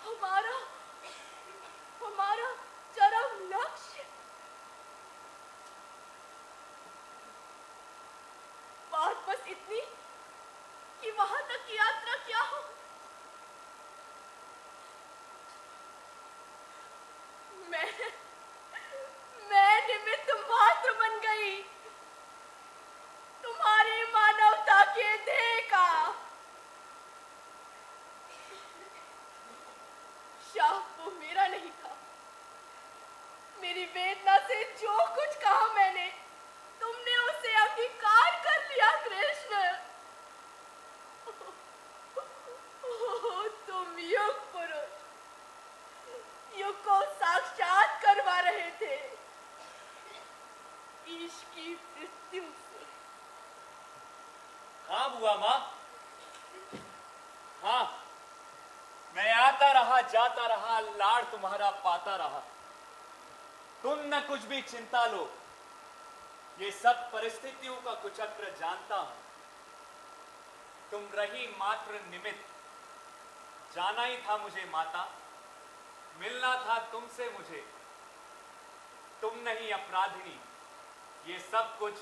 हमारा हमारा चरम लक्ष्य। बात बस इतनी कि वहां तक की यात्रा क्या हो। मैं निमित्त मात्र बन गई तुम्हारी मानवता के ध्येय का। शाप वो मेरा नहीं था। मेरी वेदना से जो कुछ कहा मैंने, तुमने उसे अंगीकार कर लिया कृष्ण। ओह, तुम युग पुरुष, युग को साक्षात करवा रहे थे ईश की मृत्यु से। हाँ बुआ माँ, हाँ, मैं आता रहा जाता रहा, लाड़ तुम्हारा पाता रहा। तुम न कुछ भी चिंता लो, ये सब परिस्थितियों का कुचक्र जानता हूं। तुम रही मात्र निमित्त। जाना ही था मुझे माता, मिलना था तुमसे मुझे। तुम नहीं अपराधिनी, ये सब कुछ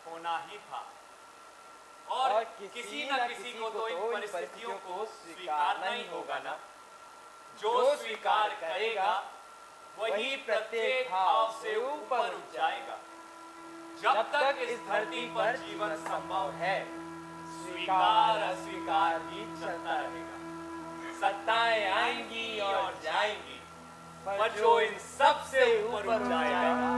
होना ही था। और किसी न किसी को तो इन परिस्थितियों को स्वीकारना ही होगा ना। जो स्वीकार करेगा वही प्रत्येक भाव से ऊपर उठ जाएगा। जब तक इस धरती पर जीवन संभव है, स्वीकार अस्वीकार भी चलता रहेगा। सत्ताएं आएंगी और जाएंगी, पर जो इन सब से ऊपर उठ जाएगा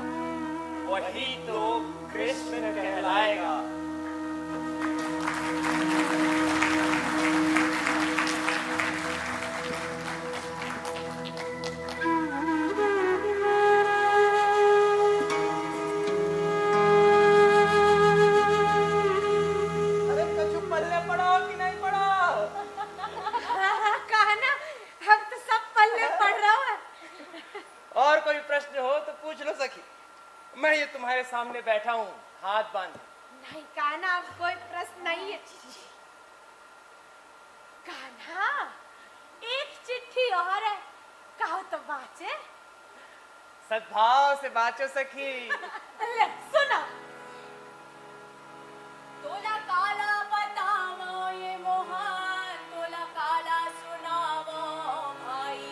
वही तो कृष्ण कहलाएगा। मैं ये तुम्हारे सामने बैठा हूँ, हाथ बांध। नहीं कान्हा, अब कोई प्रश्न नहीं है। कान्हा, एक चिट्ठी और है, कहो तो बाचे। सद्भाव से बाचो सखी। ले सुना। तोला काला बतावो ये मोहन, तोला काला सुनावो भाई।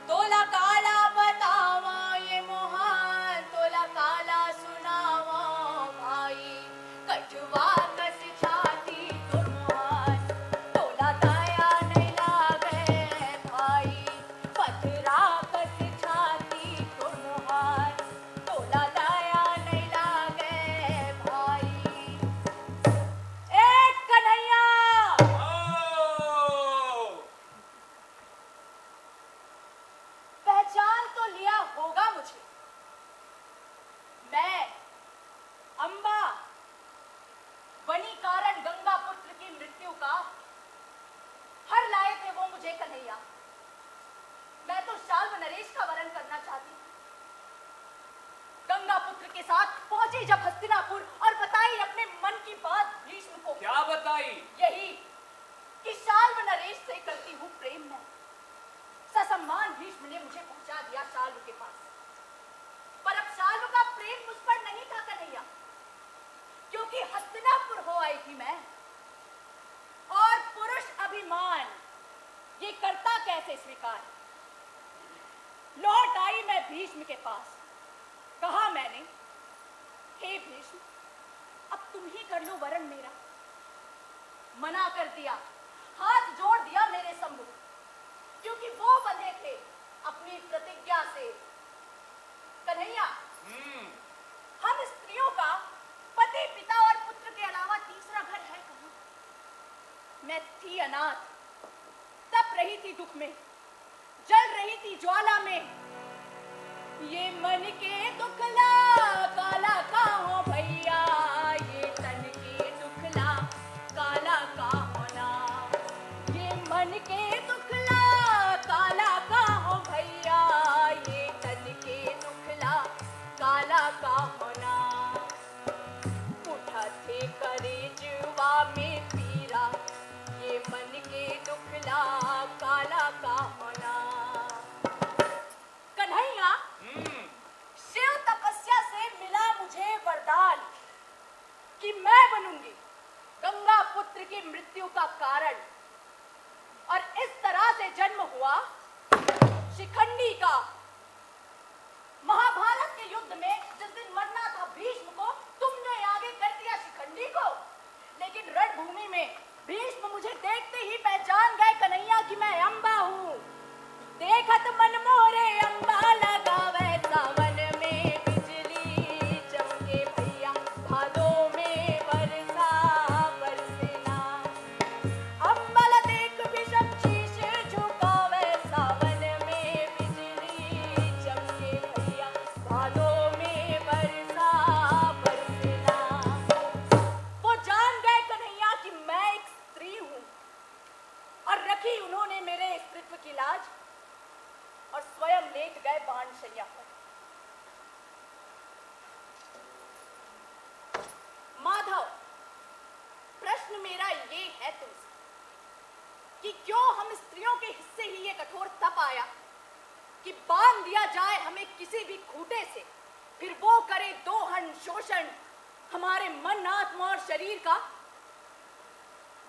तोला काला बतावो ये मोहन, तोला काला सुनावो भाई। कछुआ कस छाती तुरमुहन, तोला दया नहीं लागे भाई। पथरा कस छाती तुरमुहन, तोला दया नहीं लागे भाई। साल्व नरेश का वरण करना चाहती हूँ। गंगा पुत्र के साथ पहुंची जब हस्तिनापुर और बताई अपने मन की बात भीष्म को। क्या बताई? यही कि शाल्व नरेश से करती हूँ प्रेम में। ससम्मान भीष्म ने मुझे पहुंचा दिया शाल्व के पास, पर अब शाल्व का प्रेम मुझ पर नहीं था कन्हैया, क्योंकि हस्तिनापुर हो आई थी मैं। और पुरुष अभिमान ये करता कैसे स्वीकार। लौट आई मैं भीष्म के पास, कहा मैंने, हे भीष्म, अब तुम ही कर लो वरण मेरा। मना कर दिया, हाथ जोड़ दिया मेरे सम्मुख, क्योंकि वो बंधे थे अपनी प्रतिज्ञा से। कन्हैया, हम स्त्रियों का पति, पिता और पुत्र के अलावा तीसरा घर है कहाँ? मैं थी अनाथ, तप रही थी दुख में, जल रही थी ज्वाला में। ये मन के दुखला काला का हो भैया, ये तन के दुखला काला का होना। ये मन के दुखला काला का हो भैया, ये तन के दुखला काला का होना। उठा थे करेजवा में पीरा, ये मन के दुखला काला का होना। कन्हैया, शिव तपस्या से मिला मुझे वरदान कि मैं बनूंगी गंगा पुत्र की मृत्यु का कारण। और इस तरह से जन्म हुआ शिखंडी का। महाभारत के युद्ध में जिस दिन मरना था भीष्म को, तुमने आगे कर दिया शिखंडी को। लेकिन रणभूमि में भीष्म मुझे देखते ही पहचान गए कन्हैया कि मैं अंबा हूँ। देखत मन मोरे अंबा लगावे, सावन में बिजली चमके भैया, भादो में बरसा बरसेना। अंबल देख विषम शीश झुकावे, सावन में बिजली चमके भैया, भादो में बरसा बरसेना। वो जान गए कन्हैया कि मैं एक स्त्री हूँ, और रखी उन्होंने मेरे स्त्रीत्व की लाज, और स्वयं लेट गए बाणशैया पर। माधव, प्रश्न मेरा ये है तुमसे कि क्यों हम स्त्रियों के हिस्से ही ये कठोर तप आया कि बांध दिया जाए हमें किसी भी खूंटे से, फिर वो करे दोहन शोषण हमारे मन, आत्मा और शरीर का।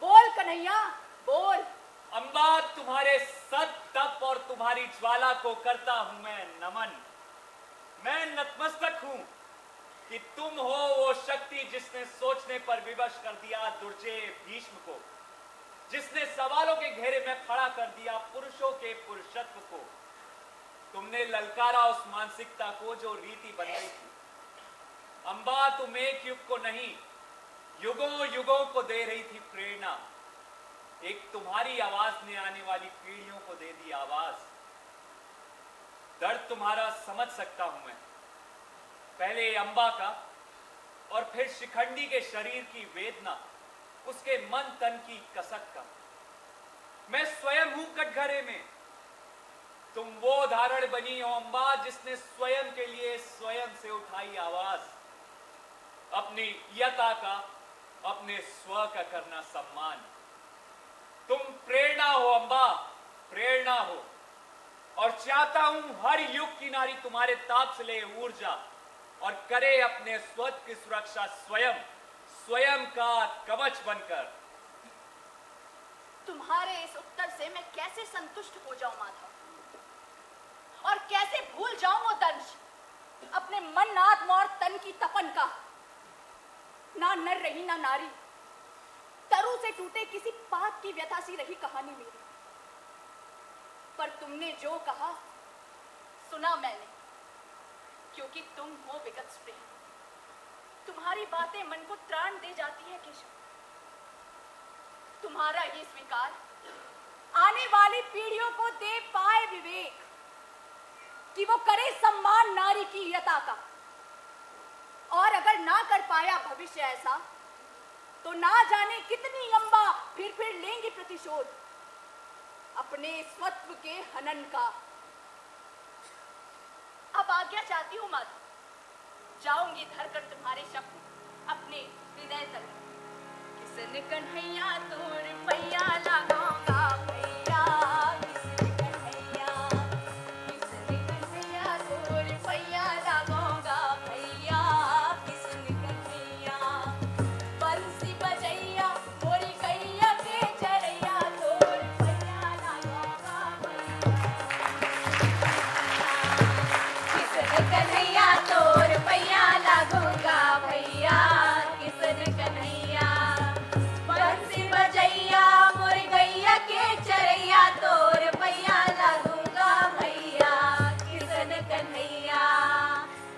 बोल कन्हैया, बोल। अम्बा, तुम्हारे सत तप और तुम्हारी ज्वाला को करता हूं मैं नमन। मैं नतमस्तक हूं कि तुम हो वो शक्ति जिसने सोचने पर विवश कर दिया दुर्जय भीष्म को, जिसने सवालों के घेरे में खड़ा कर दिया पुरुषों के पुरुषत्व को। तुमने ललकारा उस मानसिकता को जो रीति बन गई थी। अम्बा, तुम एक युग को नहीं, युगों युगों को दे रही थी प्रेरणा। एक तुम्हारी आवाज ने आने वाली पीढ़ियों को दे दी आवाज। दर्द तुम्हारा समझ सकता हूं मैं, पहले अंबा का और फिर शिखंडी के शरीर की वेदना, उसके मन तन की कसक का। मैं स्वयं हूं कटघरे में, तुम वो धारण बनी हो अम्बा जिसने स्वयं के लिए स्वयं से उठाई आवाज। अपनी यता का, अपने स्व का करना सम्मान। तुम प्रेरणा हो अम्बा, प्रेरणा हो। और चाहता हूं हर युग की नारी तुम्हारे ताप से ले ऊर्जा और करे अपने स्वत की सुरक्षा स्वयं, स्वयं का कवच बनकर। तुम्हारे इस उत्तर से मैं कैसे संतुष्ट हो जाऊं माधव, और कैसे भूल जाऊं वो दंश अपने मन, आत्मा और तन की तपन का। ना नर रही ना नारी, तरु से टूटे किसी पात की व्यथा सी रही कहानी मेरी। पर तुमने जो कहा सुना मैंने, क्योंकि तुम हो विगत स्प्रेह। तुम्हारी बातें मन को त्राण दे जाती है केशव। तुम्हारा ये स्वीकार आने वाली पीढ़ियों को दे पाए विवेक कि वो करे सम्मान नारी की यता का। और अगर ना कर पाया भविष्य ऐसा, तो ना जाने कितनी अम्बा फिर लेंगी प्रतिशोध अपने स्वत्व के हनन का। आज्ञा चाहती हूँ माता। जाऊंगी धरकर तुम्हारे शब्द अपने हृदय तक। किसन कन्हैया तोर पैया लगाऊंगा भैया, किसन कन्हैया तोर पैया लगाऊंगा भैया, किसन कन्हैया। बंसी बजैया मोरी गैया के चरैया, तोर पैया लगाऊंगा किसन कन्हैया तोर पैया लगूंगा भैया, किसन कन्हैया। बंसी बजैया मोर गैया के चरैया, तोर पैया लगूंगा भैया, किसन कन्हैया।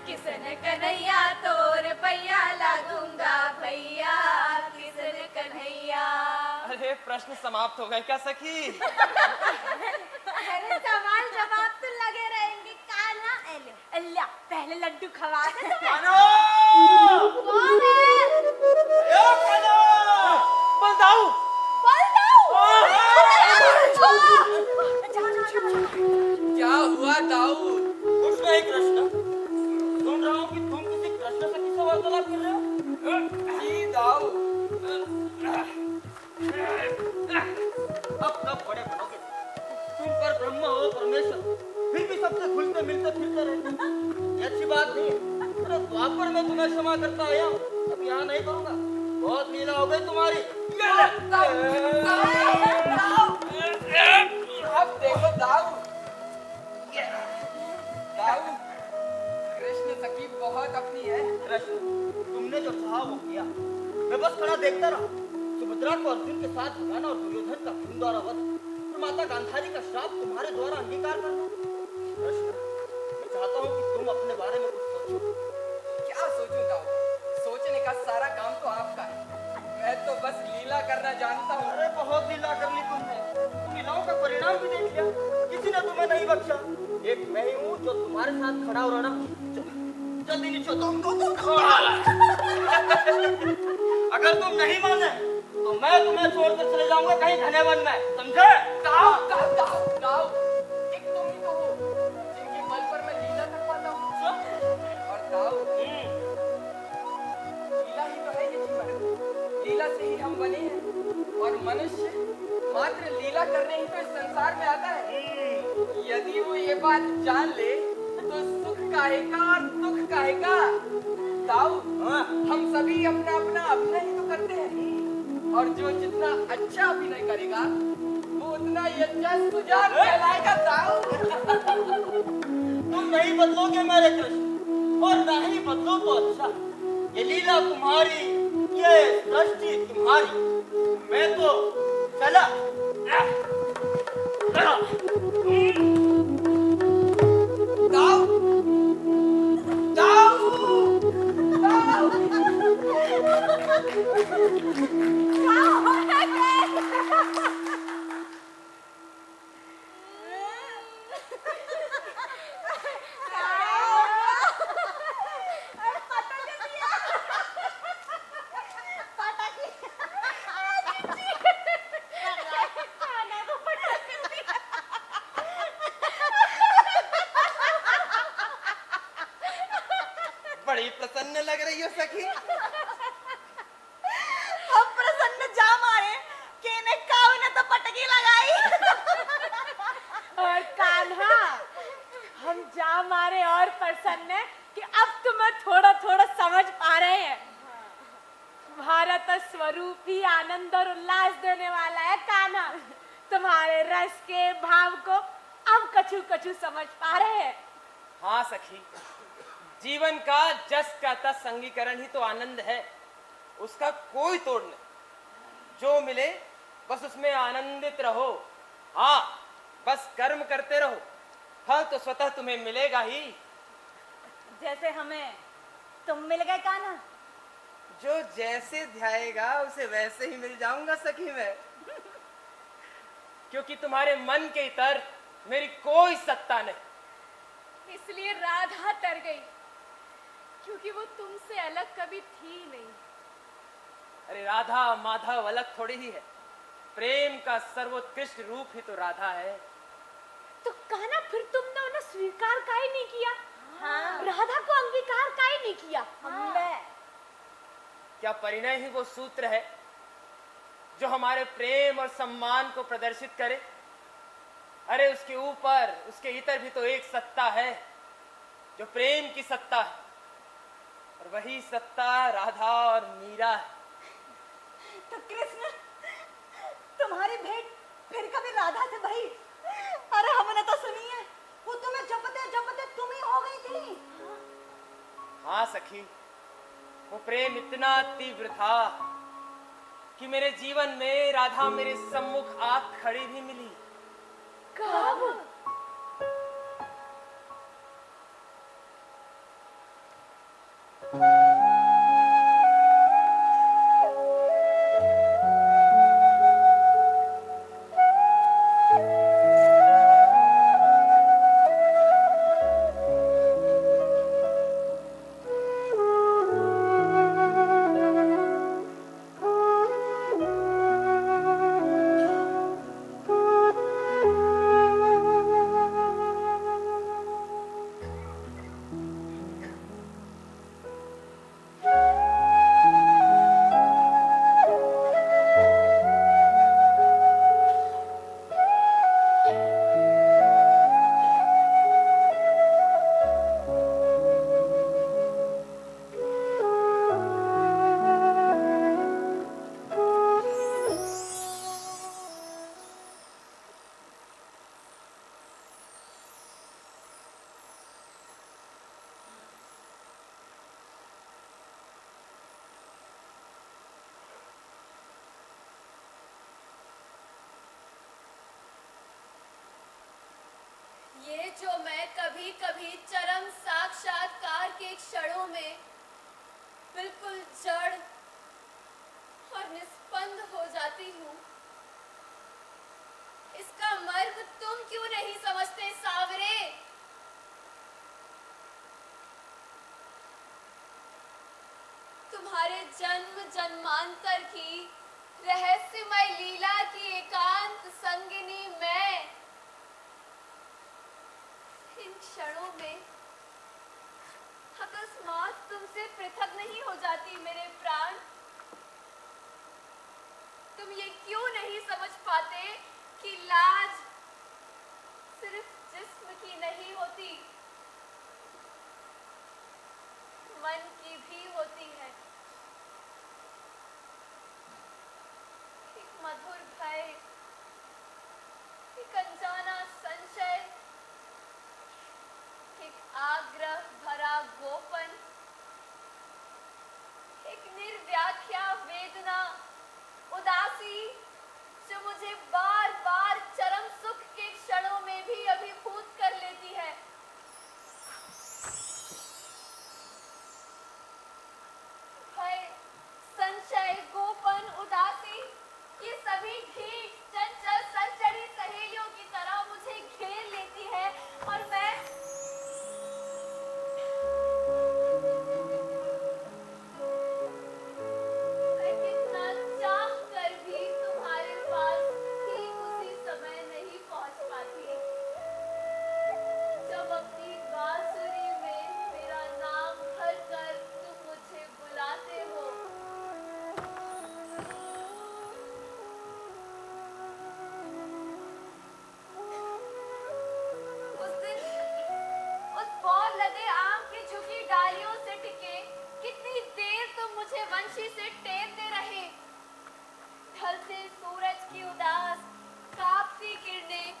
किसन कन्हैया तोर पैया लगूंगा भैया, किसन कन्हैया। अरे प्रश्न समाप्त हो गए क्या सखी? अरे सवाल जवाब तो लगे रहेंगे कान्हा। अल्लाह पहले लड्डू खवा दे। कान्हा! कौन है? ए कान्हा! बताओ क्या हुआ दाऊद? कुछ नहीं कृष्ण। सुन रहा हूँ कि तुम किसी कृष्ण सखी से वार्तालाप कर रहे हो। जी दाऊद। अब कब बड़े बनोगे? तुम पर ब्रह्म हो परमेश्वर, फिर भी सबसे घुलते मिलते फिरते रहते। ये अच्छी बात नहीं है। अरे द्वापर में तुम्हें क्षमा करता आया हूँ, अब यहाँ नहीं करूँगा। बहुत लीला हो गई तुम्हारी। अब देखो दाऊद, दाऊद, कृष्ण सखी बहुत अपनी है। कृष्ण, तुमने जो चाहा वो किया। मैं बस खड़ा देखता रहा। सुभद्रा को अर्जुन के साथ भगाना और दुर्योधन का खून द्वारा वध और माता गांधारी का श्राप तुम्हारे द्वारा अंगीकार करना। कृष्ण, मैं चाहता हूँ कि तुम अपने बारे में कुछ सोचो। क्या सोचूं दाऊद? सोचने का सारा काम तो आपका है। मैं तो बस लीला करना जानता हूँ। अरे बहुत लीला कर ली तुमने। तुम लीलाओं का परिणाम भी देख लिया। किसी ने तुम्हें नहीं बख्शा। एक मैं ही हूँ जो तुम्हारे साथ खड़ा हो रहा ना। जल्दी नीचे अगर तुम नहीं माने तो मैं तुम्हें छोड़कर चले जाऊंगा कहीं घने वन में, समझे? दाऊद, दाऊद, दाऊद, दाऊद, एक तुम ही तो हो जिनके बल पर मैं लीला कर पाता हूँ। और दाऊद, लीला ही तो है ये जीवन। लीला से ही हम बने हैं और मनुष्य मात्र लीला करने ही तो इस संसार में आता है। यदि वो ये बात जान ले तो सुख काहेगा और दुख काहेगा। दाऊद, हम सभी अपना अपना अभिनय ही तो करते हैं और जो जितना अच्छा अभिनय करेगा वो उतना यशस्वी कहलाएगा। दाऊद, तुम नहीं बदलोगे मेरे कृष्ण, और मैं ही बदलूं तो अच्छा। ये लीला तुम्हारी, ये सृष्टि तुम्हारी, मैं तो चला। दाऊद, दाऊद, दाऊद, बड़ी प्रसन्न लग रही हो सखी। हम प्रसन्न जा मारे कि इन्हें काऊ ने तो पटकी लगाई। और कान्हा, हम जा मारे और प्रसन्न है कि अब तुम्हें थोड़ा थोड़ा समझ पा रहे हैं। तुम्हारा तो स्वरूप ही आनंद और उल्लास देने वाला है कान्हा। तुम्हारे रस के भाव को अब कछु कछु समझ पा रहे हैं। हाँ सखी, जीवन का जस का तस अंगीकरण ही तो आनंद है। उसका कोई तोड़ नहीं। जो मिले बस उसमें आनंदित रहो। हाँ, बस कर्म करते रहो, फल तो स्वतः तुम्हें मिलेगा ही। जैसे हमें तुम मिल गए कान्हा। जो जैसे ध्याएगा उसे वैसे ही मिल जाऊंगा सखी मैं। क्योंकि तुम्हारे मन के इतर मेरी कोई सत्ता नहीं। इसलिए राधा तर गई, क्योंकि वो तुमसे अलग कभी थी नहीं। अरे राधा माधव अलग थोड़ी ही है। प्रेम का सर्वोत्कृष्ट रूप ही तो राधा है। तो कान्हा, फिर तुमने उन्हें स्वीकार काहे नहीं किया? राधा को अंगीकार काहे नहीं किया? क्या परिणय ही वो सूत्र है जो हमारे प्रेम और सम्मान को प्रदर्शित करे? अरे उसके ऊपर, उसके इतर भी तो एक सत्ता है जो प्रेम की सत्ता है, और वही सत्ता राधा और मीरा है। तो कृष्ण, तुम्हारी भेंट फिर कभी राधा से भई? अरे हमने तो सुनी है, वो तुम्हें जपते जपते तुम ही हो गई थी। हाँ सखी, वो प्रेम इतना तीव्र था कि मेरे जीवन में राधा मेरे सम्मुख आ खड़ी भी मिली। कब? ये जो मैं कभी कभी चरम साक्षात्कार के क्षणों में बिल्कुल जड़ और निस्पंद हो जाती हूँ, इसका मर्म तुम क्यों नहीं समझते सावरे? तुम्हारे जन्म जन्मांतर की रहस्यमय लीला की एकांत संगिनी मैं इन क्षणों में अकस्मात तुमसे पृथक नहीं हो जाती मेरे प्राण। तुम ये क्यों नहीं समझ पाते कि लाज सिर्फ जिस्म की नहीं होती, मन की भी होती है। एक मधुर भय, एक अनजाना संशय, एक आग्रह भरा गोपन, एक निर्व्याख्या वेदना, उदासी जो मुझे बार बार चरम सुख के क्षणों में भी अभिभूत कर लेती है। भय, संशय, गोपन, उदासी, ये सभी ठीक चंचल संचरी सहेलियों की तरह मुझे घेर लेती है, और मैं कितना चाह कर भी तुम्हारे पास ठीक उसी समय नहीं पहुंच पाती, जब अपनी बांसुरी में मेरा नाम भरकर तुम मुझे बुलाते हो। उस दिन उस बौर लगे आम की झुकी डालियों से टिके कितनी देर तुम मुझे वंशी से टेरते रहे। ढलते सूरज की उदास कांपती किरणें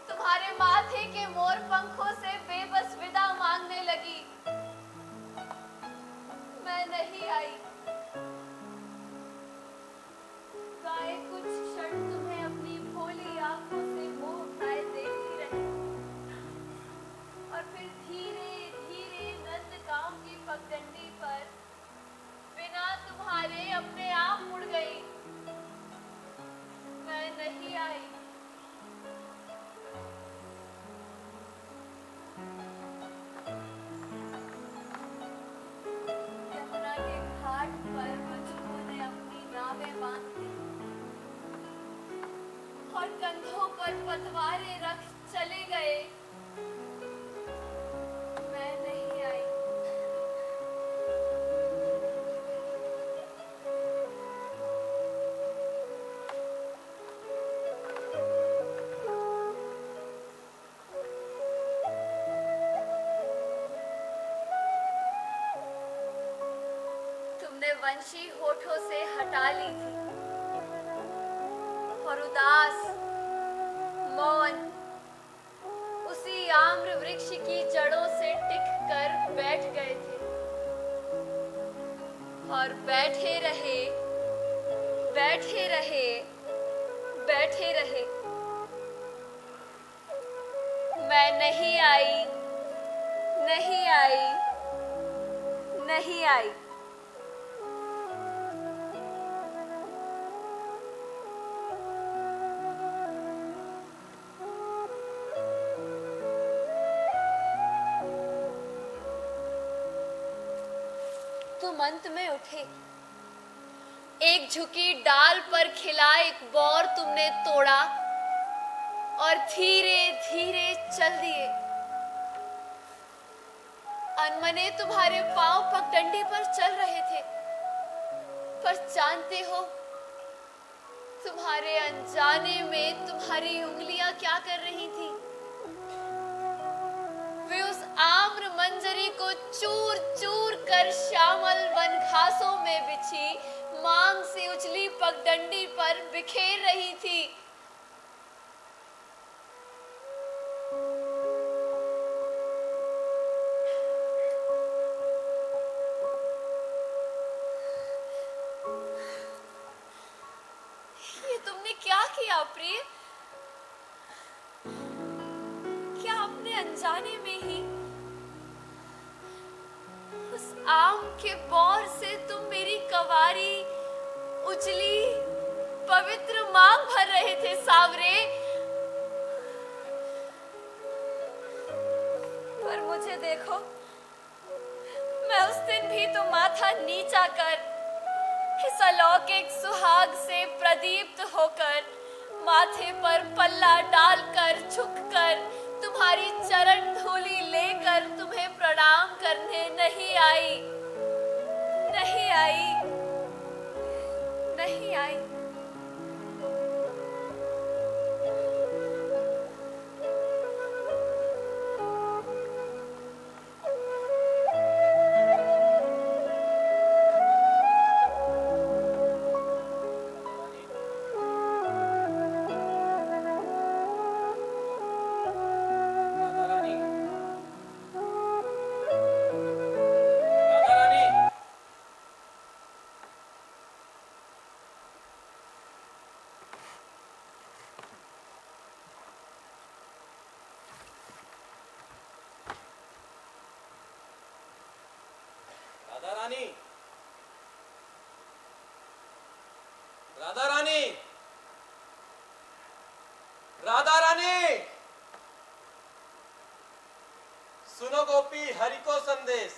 तुम्हारे माथे के मोर पंखों से बेबस विदा मांगने लगी। मैं नहीं आई। गाए कुछ क्षण तुम्हें अपनी भोली आंखों से मोह खाए देखती रही, और फिर धीरे धीरे नंदगांव की पगडंडी पर बिना तुम्हारे अपने आप मुड़ गई। मैं नहीं आई। यमुना के घाट पर मुझको ने अपनी नावें बांध दी और कंधों पर पतवारें रख चले गए। मैं वंशी होठों से हटा ली थी और उदास मौन उसी आम्र वृक्ष की जड़ों से टिक कर बैठ गए थे और बैठे रहे बैठे रहे बैठे रहे। मैं नहीं आई नहीं आई नहीं आई। तुम अंत में उठे, एक झुकी डाल पर खिला एक बौर तुमने तोड़ा और धीरे धीरे चल दिए। अनमने तुम्हारे पांव पगडंडी पर चल रहे थे, पर जानते हो तुम्हारे अनजाने में तुम्हारी उंगलियां क्या कर रही थी? वे उस आम्र मंजरी को चूर चूर कर श्यामल वन घासों में बिछी मांग से उछली पगडंडी पर बिखेर रही थी। ये तुमने क्या किया प्रिय? क्या अपने अनजाने में ही उस आम के बौर से तुम मेरी कवारी उजली पवित्र मांग भर रहे थे सावरे? पर मुझे देखो, मैं उस दिन भी तो माथा नीचा कर इस अलौकिक सुहाग से प्रदीप्त होकर माथे पर पल्ला डालकर झुककर तुम्हारी चरण धूलि लेकर तुम्हें प्रणाम करने नहीं आई नहीं आई नहीं आई। राधा रानी, राधा रानी, राधा रानी, राधा रानी, राधा रानी, सुनो गोपी हरि को संदेश,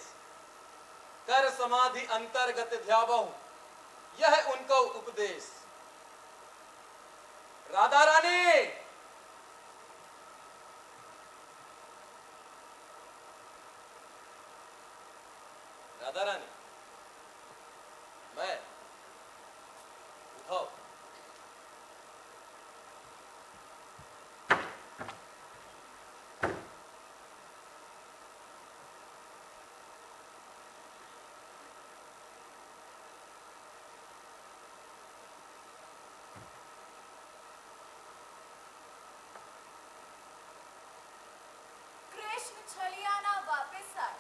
कर समाधि अंतर्गत ध्यावहु, यह उनको उपदेश। राधा रानी, राधा रानी, मैं उठाओ। कृष्ण छलियाना वापस आए,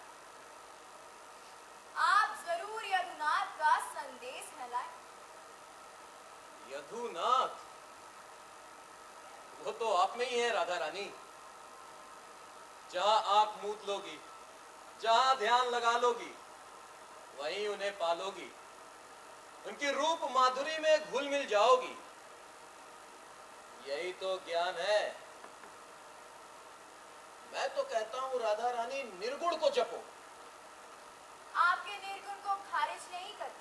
आप जरूर यदुनाथ का संदेश है लाए। यदुनाथ, वो तो आप में ही है राधा रानी। जहां आंख मूंद लोगी, जहां ध्यान लगा लोगी, वहीं उन्हें पालोगी, उनकी रूप माधुरी में घुल मिल जाओगी। यही तो ज्ञान है। मैं तो कहता हूं राधा रानी, निर्गुण को जपो। आपके निर्गुण को खारिज नहीं करती।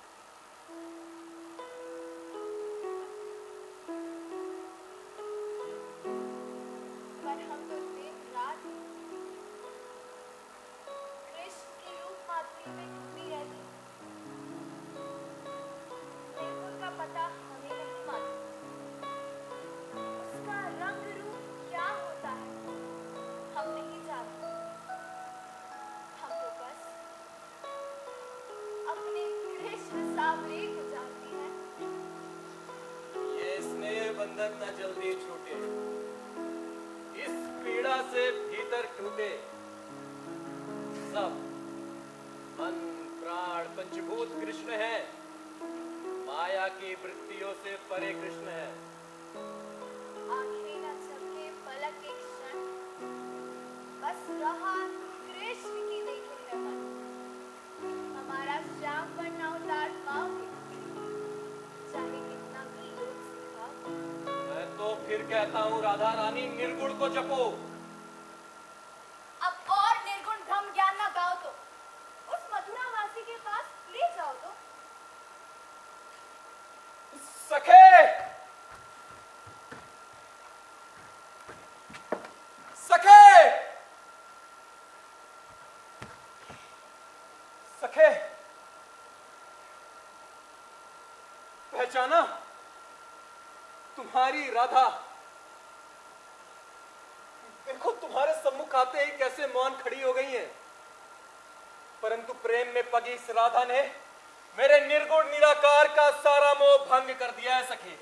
पर हम तो दिन रात कृष्ण की रूप माधुरी में डूबी रहती। निर्गुण का पता हमें नहीं मालूम, उसका रंग रूप क्या होता है हम नहीं जानते। हम तो बस अपने कृष्ण सावरे बंधन न जल्दी छूटे, इस पीड़ा से भीतर टूटे, सब मन प्राण पंचभूत कृष्ण है, माया की वृत्तियों से परे कृष्ण है। आंखें न झपके पलक एक क्षण, बस रहा कृष्ण की देखे है मन। हमारा श्याम बनना उतार पाओगे, चाहे कितना भी लोग सिखाओ। मैं तो फिर कहता हूँ राधा रानी, निर्गुण को जपो। अब और निर्गुण ब्रह्म ज्ञान ना गाओ तो उस मथुरा वासी के पास ले जाओ तो। सखे, सखे, सखे, पहचाना तुम्हारी राधा। देखो तुम्हारे सम्मुख आते ही कैसे मौन खड़ी हो गई हैं। परंतु प्रेम में पगी इस राधा ने मेरे निर्गुण निराकार का सारा मोह भंग कर दिया है सखे।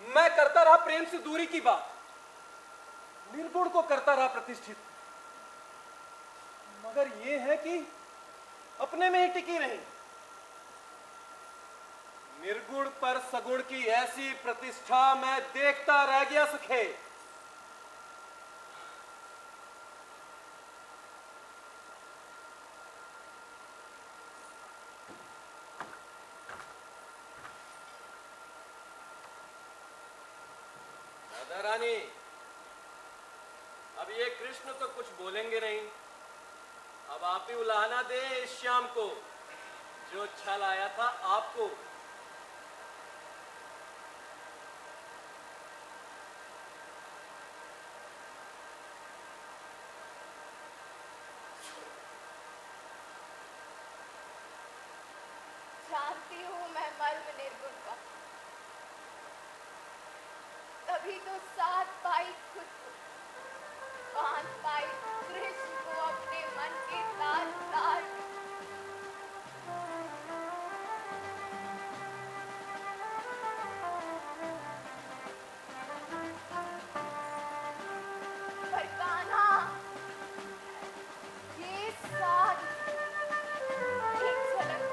मैं करता रहा प्रेम से दूरी की बात, निर्गुण को करता रहा प्रतिष्ठित, मगर ये है कि अपने में ही टिकी रही। निर्गुण पर सगुण की ऐसी प्रतिष्ठा मैं देखता रह गया सखे। राधा रानी, अब ये कृष्ण तो कुछ बोलेंगे नहीं, अब आप ही उलाहना दे इस श्याम को जो छल आया था आपको। जानती हूँ मैं मर्म निर्गुण का, तभी तो साथ पाई खुद को, बांध पाई कृष्ण को अपने मन के तार तार। पर कान्हा, ये साथ एक झलक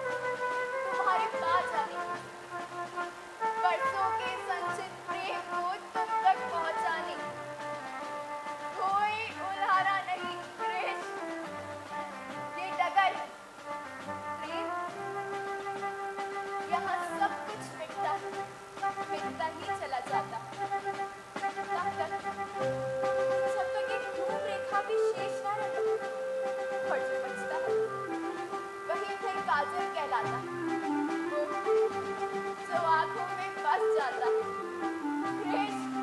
तुम्हारे पास आने, बरसों के संचित प्रेम को तुम तक पहुंचाने। कोई उल्हारा नहीं कृष्ण, ये डगर है प्रेम। यहाँ सब कुछ मिटता ही चला जाता, जब तक एक धूप रेखा भी शेष न रहे। और जो बचता है वही फिर काजल कहलाता है, जो आंखों में बस जाता है। कृष्ण,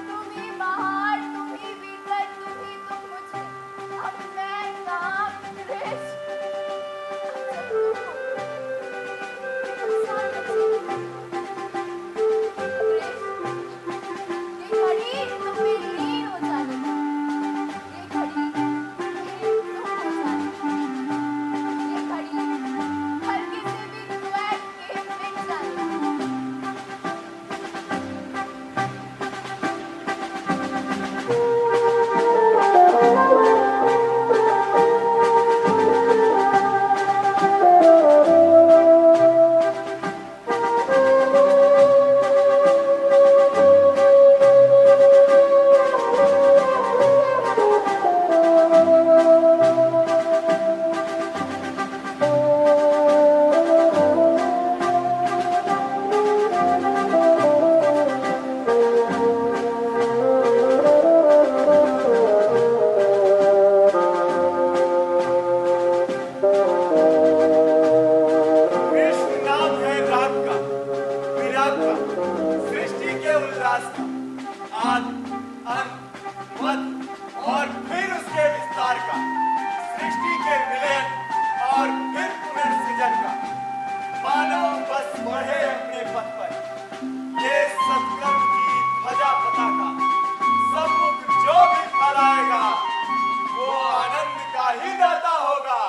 तुम ही बाहर, तुम ही भीतर, तुम ही तुम मुझे, अब मैं कहाँ कृष्ण। जब तुम हो, तुम साथ बचेंगे। कृष्ण, ये घड़ी तुम में लीन हो जाने, ये घड़ी मेरे तुम हो जाने, ये घड़ी हर किसी भी द्वैत के मिट जाने। कृष्ण नाम है राग का, विराग का, सृष्टि के उल्लास का, आदि, अंत, मध्य और फिर उसके विस्तार का, सृष्टि के विलयन और फिर पुनर्सृजन का। मानव बस बढ़े अपने पथ पर, ये सत्कर्म की ध्वजा पताका, सम्मुख जो भी फहराएगा वो आनंद का ही दाता होगा।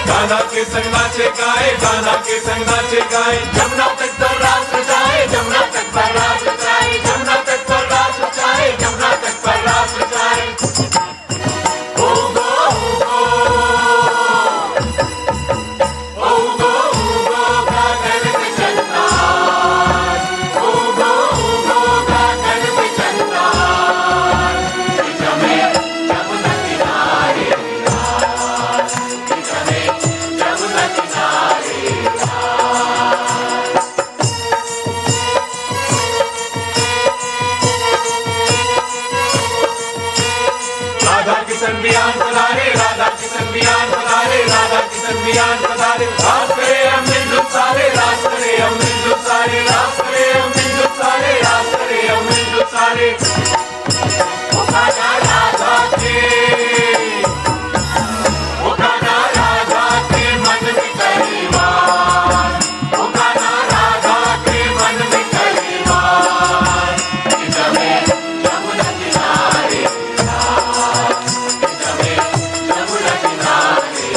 गाना के संग नाचे गाए, गाना के संग नाचे गाए, जमुना तट पर रास रचाए, जमुना तट पर रास रचाए, जमुना तट पर रास रचाए, जमुना तट पर रास रचाए। उगो उगो गागन में चलता, उगो गागन में चलता, जमे जमुना किनारे जमुना किनारे राधा किशन बियान पधारे, राधा किशन बियान पधारे, राधा किशन बियान पधारे, रास करे हम मिलजुल सारे, रास करे हम मिलजुल सारे, रास करे हम मिलजुल सारे, रास करे हम मिलजुल सारे। ओ गाना राधा के, ओ गाना राधा के मन में करीवार, ओ गाना राधा के मन में करीवार, जमे जमुना किनारे जमे जमुना किनारे।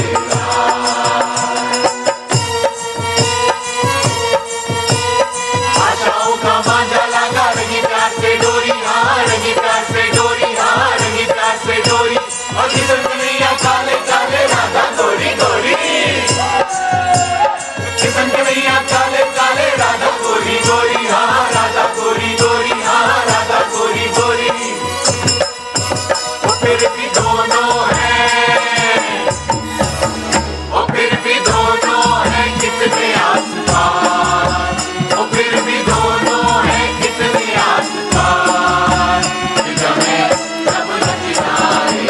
आशाओं का मांझा लगा, रंगी प्यार से डोरी, हाँ रंगी प्यार से डोरी, हाँ रंगी प्यार से डोरी, और किशन कन्हैया काले काले राधा गोरी गोरी, किशन कन्हैया काले काले राधा गोरी गोरी, हाँ राधा गोरी गोरी, हाँ राधा गोरी गोरी। वो फिर भी दोनों हैं, वो फिर भी दोनों हैं कितने आसपास, वो फिर भी दोनों हैं कितने आसपास, जमे जमुना किनारे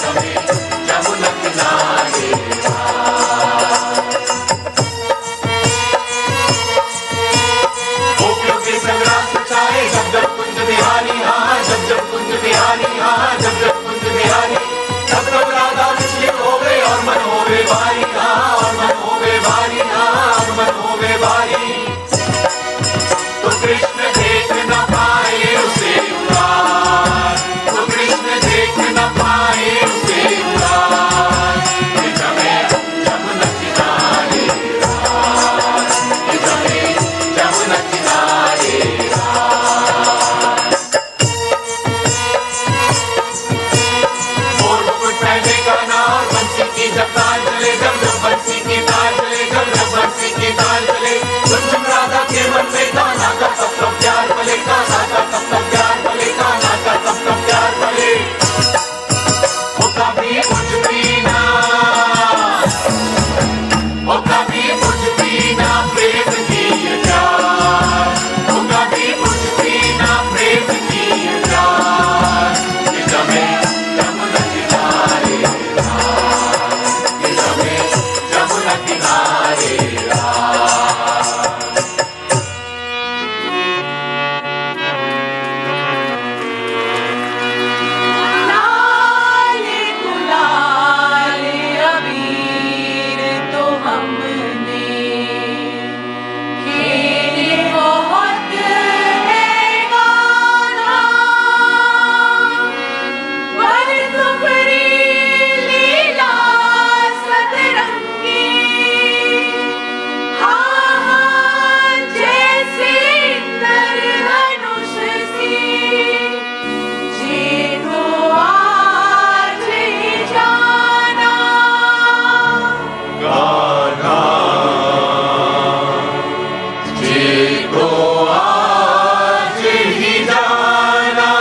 जमे जमुना किनारे। गोपियों के संग रास रचाए, जब जब कुंज बिहारी, हाँ जब जब कुंज बिहारी, हाँ जब जब कुंज बिहारी, तब तब राधा विचलित हो गए और मन हो गए भारी, हाँ और मन हो गए भारी, हाँ और मन हो गए भारी। तो कृष्ण देख न पाए उसे उदार, तो कृष्ण देख न पाए उसे उदार, जमे जमुना किनारे जमे जमुना किनारे। मोर मुकुट पहने कान्हा और बंसी की जब ताल चले, जब जब बंसी की ताल चले, जब जब बंसी की ताल चले, झुम झुम राधा के मन में कान्हा का तब तब प्यार पले, कान्हा का तब तब प्यार पले, कान्हा का तब तब प्यार पले। वो कभी कुछ भी ना, वो कभी कुछ भी ना प्रेम की प्यार, वो कभी कुछ भी ना प्रेम की प्यार, जमे जमुना किनारे जमे जमुना किनारे। लाले गुलाले अबीर तो हमने खेले बहुत है गाना, पर तुम्हारी लीला सतरंगी, हाँ हाँ जैसे इंद्रधनुष सी, जी तो आज ही जाना। गाना जी को आज ही जाना।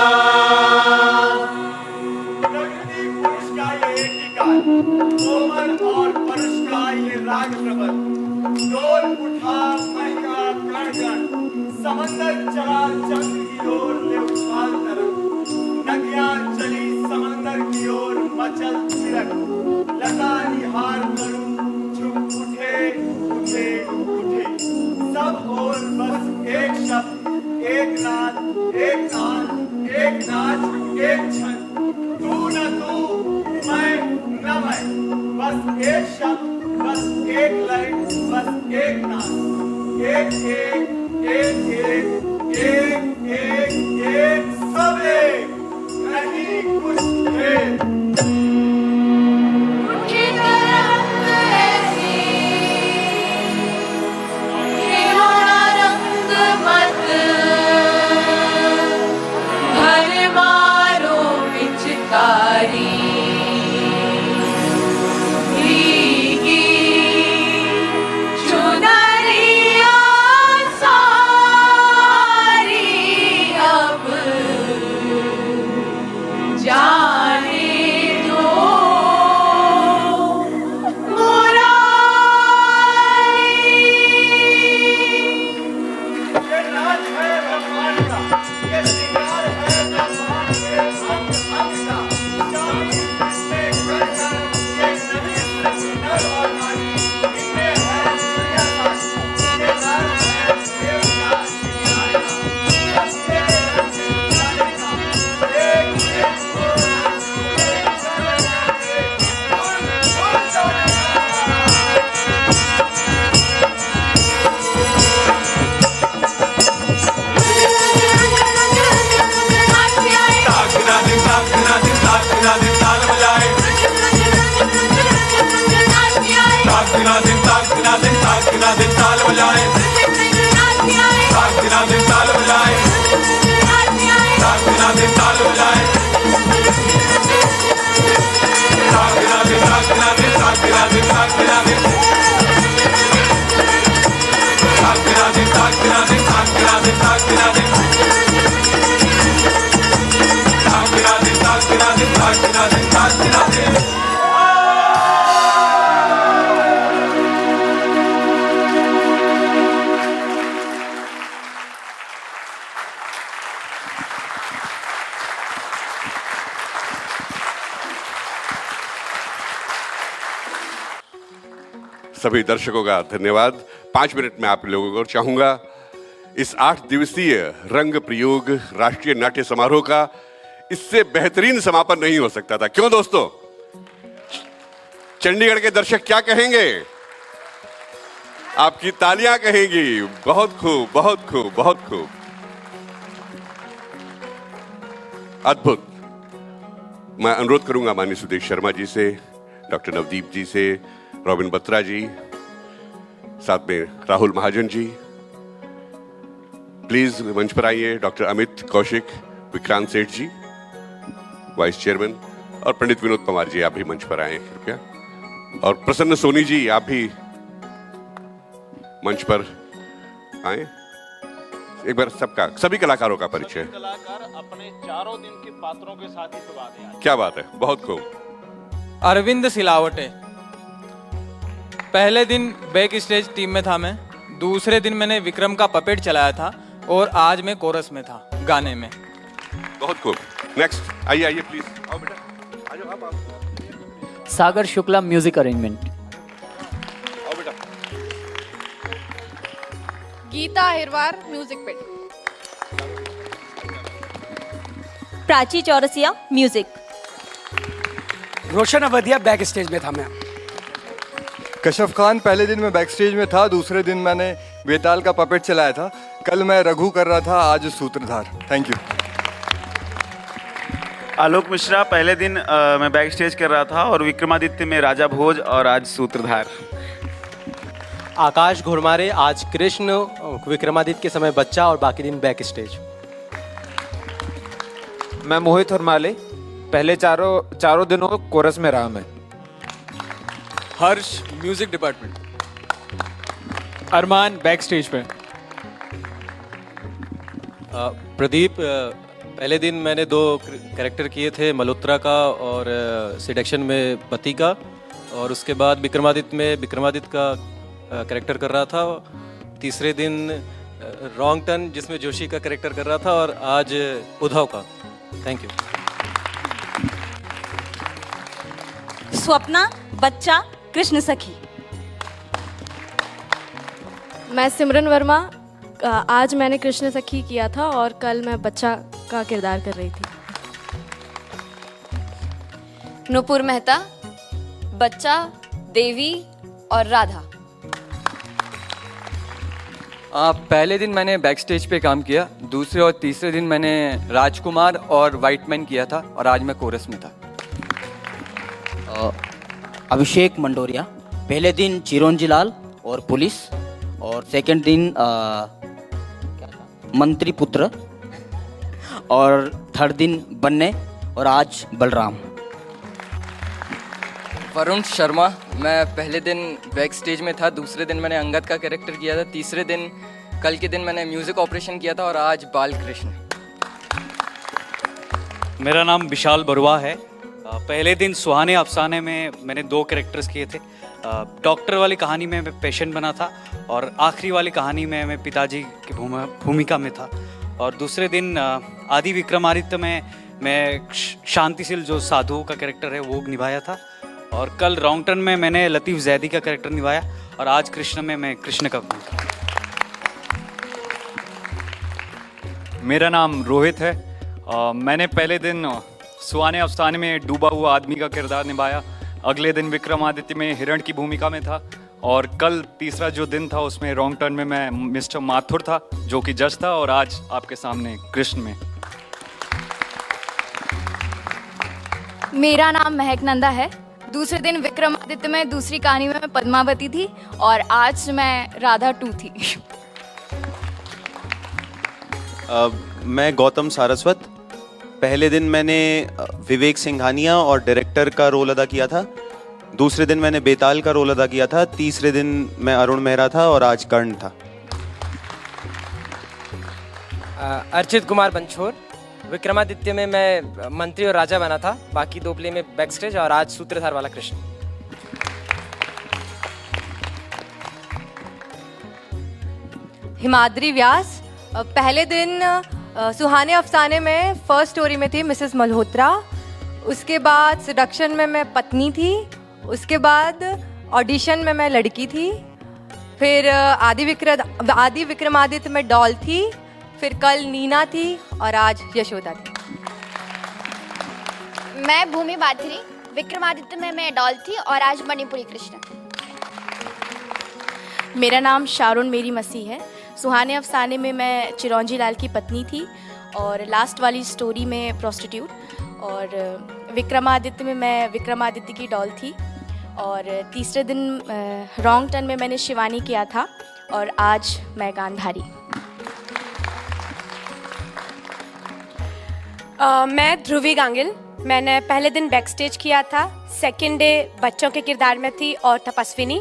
प्रकृति पुरुष का ये एक ही काल, कोमल और परुष का ये राग प्रबल, डोल उठा महिमा कण कण, समंदर चला चंद्र की ओर ले उछाल तरंग, नदियां चली समंदर की ओर मचल छिड़क, लता निहार करूं झुम उठे उठे उठे, सब और बस एक शब्द एक नाद, एक ताल, एक नाच, एक छंद। तू न तू, मैं न मैं, बस एक शब्द, बस एक लय, बस एक नाद। एक एक एक एक एक एक एक सब एक, नहीं कुछ एक। सभी दर्शकों का धन्यवाद। 5 मिनट में आप लोगों को चाहूंगा इस 8 दिवसीय रंग प्रयोग राष्ट्रीय नाट्य समारोह का इससे बेहतरीन समापन नहीं हो सकता था। क्यों दोस्तों? चंडीगढ़ के दर्शक क्या कहेंगे? आपकी तालियां कहेंगी। बहुत खूब, बहुत खूब, बहुत खूब, अद्भुत। मैं अनुरोध करूंगा माननीय सुदेश शर्मा जी से, डॉक्टर नवदीप जी से, रॉबिन बत्रा जी, साथ में राहुल महाजन जी, प्लीज मंच पर आइए। डॉक्टर अमित कौशिक, विक्रांत सेठ जी, वाइस चेयरमैन, और पंडित विनोद पवार जी, आप भी मंच पर आए कृपया। और प्रसन्न सोनी जी, आप भी मंच पर आए। एक बार सभी कलाकारों का परिचय। कलाकार अपने चारों दिन के पात्रों के साथ ही तो आते हैं। क्या बात है, बहुत खूब। अरविंद सिलावटे। पहले दिन बैक स्टेज टीम में था मैं, दूसरे दिन मैंने विक्रम का पपेट चलाया था, और आज मैं कोरस में था गाने में। बहुत खूब। नेक्स्ट आइए, आइए प्लीज, आओ बेटा, आ जाओ आप। सागर शुक्ला म्यूजिक अरेंजमेंट। आओ बेटा। गीता हिरवार म्यूजिक पिट। प्राची चौरसिया म्यूजिक। रोशन अवधिया बैक स्टेज में था मैं। कशफ खान, पहले दिन मैं बैक स्टेज में था, दूसरे दिन मैंने बेताल का पपेट चलाया था, कल मैं रघु कर रहा था, आज सूत्रधार। Thank you. आलोक मिश्रा, पहले दिन मैं बैक स्टेज कर रहा था, और विक्रमादित्य में राजा भोज, और आज सूत्रधार। आकाश घुरमारे, आज कृष्ण, विक्रमादित्य के समय बच्चा, और बाकी दिन बैक स्टेज। मैं मोहित हरमाले, पहले चारों दिनों कोरस में रहा मैं। हर्ष म्यूजिक डिपार्टमेंट। अरमान बैक स्टेज पे। प्रदीप, पहले दिन मैंने 2 कैरेक्टर किए थे, मल्होत्रा का और सिडक्शन में पति का, और उसके बाद विक्रमादित्य का कैरेक्टर कर रहा था। तीसरे दिन रॉन्ग टर्न जिसमें जोशी का कैरेक्टर कर रहा था, और आज उद्धव का। Thank you. स्वप्ना, बच्चा, कृष्ण सखी। मैं सिमरन वर्मा, आज मैंने कृष्ण सखी किया था और कल मैं बच्चा का किरदार कर रही थी। नुपुर मेहता, बच्चा, देवी और राधा। पहले दिन मैंने बैक स्टेज पे काम किया, दूसरे और तीसरे दिन मैंने राजकुमार और वाइटमैन किया था और आज मैं कोरस में था। अभिषेक मंडोरिया, पहले दिन चिरंजी लाल और पुलिस, और सेकंड दिन मंत्री पुत्र, और थर्ड दिन बन्ने, और आज बलराम। वरुण शर्मा, मैं पहले दिन बैक स्टेज में था, दूसरे दिन मैंने अंगद का कैरेक्टर किया था, तीसरे दिन कल के दिन मैंने म्यूजिक ऑपरेशन किया था और आज बालकृष्ण। मेरा नाम विशाल बरुआ है। पहले दिन सुहाने अफसाने में मैंने 2 कैरेक्टर्स किए थे। डॉक्टर वाली कहानी में मैं पेशेंट बना था और आखिरी वाली कहानी में मैं पिताजी की भूमिका में था। और दूसरे दिन आदि विक्रमादित्य में मैं शांतिशील जो साधु का कैरेक्टर है वो निभाया था। और कल रॉन्ग टर्न में मैंने लतीफ़ जैदी का कैरेक्टर निभाया और आज कृष्ण में मैं कृष्ण का भूमिका। मेरा नाम रोहित है। मैंने पहले दिन सुहाने अफसाने में डूबा हुआ आदमी का किरदार निभाया, अगले दिन विक्रमादित्य में हिरण की भूमिका में था और कल तीसरा जो दिन था उसमें रॉन्ग टर्न में मैं मिस्टर माथुर था जो कि जज था और आज आपके सामने कृष्ण में। मेरा नाम महक नंदा है। दूसरे दिन विक्रमादित्य में दूसरी कहानी में मैं पद्मावती थी और आज मैं राधा 2 थी। मैं गौतम सारस्वत। पहले दिन मैंने विवेक सिंघानिया और डायरेक्टर का रोल अदा किया था, दूसरे दिन मैंने बेताल का रोल अदा किया था, तीसरे दिन मैं अरुण मेहरा था और आज कर्ण था। अर्चित कुमार बंछोर, विक्रमादित्य में मैं मंत्री और राजा बना था, बाकी 2 प्ले में बैक स्टेज और आज सूत्रधार वाला कृष्ण। हिमाद्री व्यास, पहले दिन सुहाने अफसाने में फर्स्ट स्टोरी में थी मिसेस मल्होत्रा, उसके बाद सिडक्शन में मैं पत्नी थी, उसके बाद ऑडिशन में मैं लड़की थी, फिर आदि विक्रमादित्य में डॉल थी, फिर कल नीना थी और आज यशोदा थी। मैं भूमि बाथरी, विक्रमादित्य में मैं डॉल थी और आज मणिपुरी कृष्ण। मेरा नाम शारून मेरी मसीह है। सुहाने अफसाने में मैं चिरंजी लाल की पत्नी थी और लास्ट वाली स्टोरी में प्रोस्टिट्यूट, और विक्रमादित्य में मैं विक्रमादित्य की डॉल थी और तीसरे दिन रॉन्ग टर्न में मैंने शिवानी किया था और आज मैं गांधारी। मैं ध्रुवी गांगिल, मैंने पहले दिन बैक स्टेज किया था, सेकेंड डे बच्चों के किरदार में थी और तपस्विनी।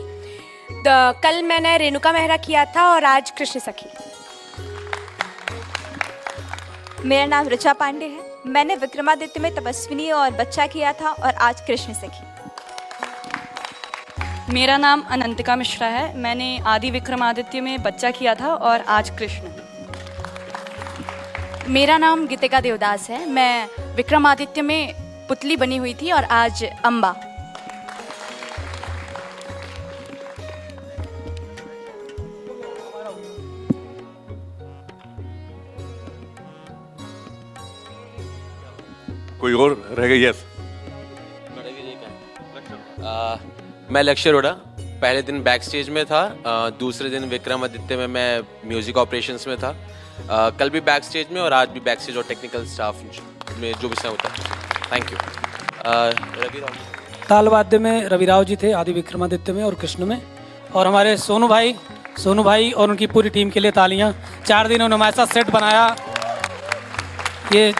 कल मैंने रेणुका मेहरा किया था और आज कृष्ण सखी। मेरा नाम ऋचा पांडे है। मैंने विक्रमादित्य में तपस्विनी और बच्चा किया था और आज कृष्ण सखी। मेरा नाम अनंतिका मिश्रा है। मैंने आदि विक्रमादित्य में बच्चा किया था और आज कृष्ण। मेरा नाम गीतिका देवदास है। मैं विक्रमादित्य में पुतली बनी हुई थी और आज अम्बा। कोई और रह गई? यस। मैं लक्ष्य रोड़ा, पहले दिन बैक स्टेज में था, दूसरे दिन विक्रमादित्य में मैं म्यूजिक ऑपरेशंस में था, कल भी बैक स्टेज में और आज भी बैक स्टेज और टेक्निकल स्टाफ में जो भी समय होता है। Thank you. रवि राव, ताल वाद्य में रवि राव जी थे, आदि विक्रमादित्य में और कृष्ण में। और हमारे सोनू भाई और उनकी पूरी टीम के लिए तालियां। 4 दिन उन्होंने हमारे साथ सेट बनाया, ये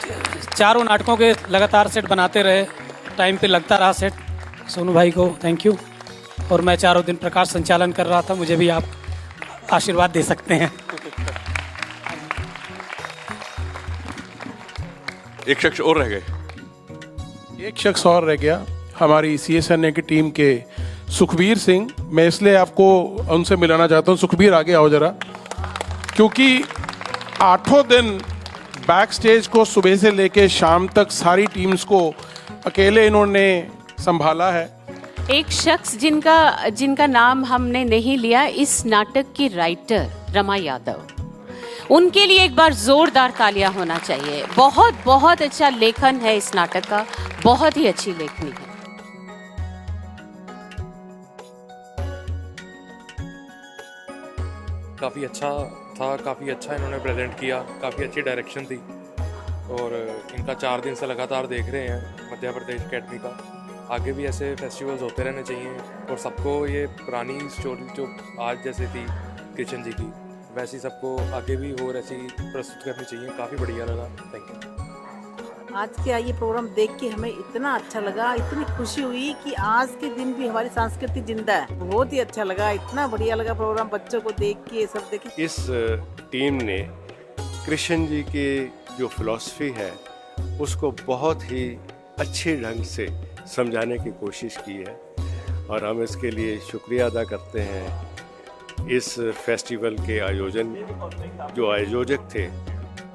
चारों नाटकों के लगातार सेट बनाते रहे, टाइम पे लगता रहा सेट। सोनू भाई को थैंक यू। और मैं 4 दिन प्रकाश संचालन कर रहा था, मुझे भी आप आशीर्वाद दे सकते हैं। एक शख्स और रह गए। एक शख्स और रह गया, हमारी CSN की टीम के सुखबीर सिंह। मैं इसलिए आपको उनसे मिलाना चाहता हूँ। सुखबीर आगे आओ जरा, क्योंकि 8 दिन बैक स्टेज को सुबह से लेके शाम तक सारी टीम्स को अकेले इन्होंने संभाला है। एक शख्स जिनका नाम हमने नहीं लिया, इस नाटक की राइटर रमा यादव। उनके लिए एक बार जोरदार तालियां होना चाहिए। बहुत बहुत अच्छा लेखन है इस नाटक का, बहुत ही अच्छी लेखनी है। काफ़ी अच्छा था, काफ़ी अच्छा इन्होंने प्रेजेंट किया, काफ़ी अच्छी डायरेक्शन थी और इनका 4 दिन से लगातार देख रहे हैं मध्य प्रदेश अकेडमी का। आगे भी ऐसे फेस्टिवल्स होते रहने चाहिए और सबको ये पुरानी स्टोरी जो आज जैसे थी कृष्ण जी की, वैसी सबको आगे भी और ऐसी प्रस्तुत करनी चाहिए। काफ़ी बढ़िया लगा, थैंक यू। आज का ये प्रोग्राम देख के हमें इतना अच्छा लगा, इतनी खुशी हुई कि आज के दिन भी हमारी संस्कृति जिंदा है। बहुत ही अच्छा लगा, इतना बढ़िया लगा प्रोग्राम, बच्चों को देख के सब देखे। इस टीम ने कृष्ण जी की जो फिलॉसफी है उसको बहुत ही अच्छे ढंग से समझाने की कोशिश की है और हम इसके लिए शुक्रिया अदा करते हैं इस फेस्टिवल के जो आयोजक थे।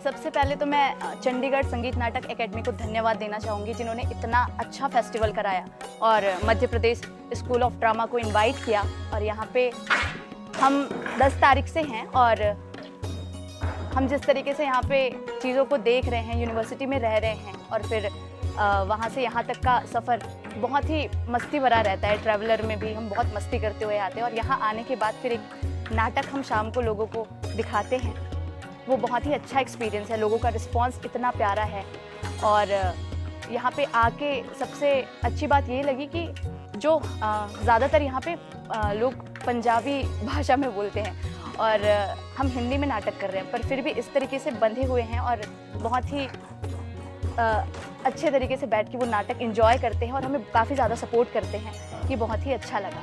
सबसे पहले तो मैं चंडीगढ़ संगीत नाटक एकेडमी को धन्यवाद देना चाहूँगी, जिन्होंने इतना अच्छा फेस्टिवल कराया और Madhya Pradesh school of drama को इनवाइट किया। और यहाँ पे हम 10 तारीख से हैं और हम जिस तरीके से यहाँ पे चीज़ों को देख रहे हैं, यूनिवर्सिटी में रह रहे हैं और फिर वहाँ से यहाँ तक का सफ़र बहुत ही मस्ती भरा रहता है। ट्रैवलर में भी हम बहुत मस्ती करते हुए आते हैं और यहाँ आने के बाद फिर एक नाटक हम शाम को लोगों को दिखाते हैं, वो बहुत ही अच्छा एक्सपीरियंस है। लोगों का रिस्पांस इतना प्यारा है और यहाँ पे आके सबसे अच्छी बात ये लगी कि जो ज़्यादातर यहाँ पे लोग पंजाबी भाषा में बोलते हैं और हम हिंदी में नाटक कर रहे हैं, पर फिर भी इस तरीके से बंधे हुए हैं और बहुत ही अच्छे तरीके से बैठ के वो नाटक एंजॉय करते हैं और हमें काफ़ी ज़्यादा सपोर्ट करते हैं। ये बहुत ही अच्छा लगा।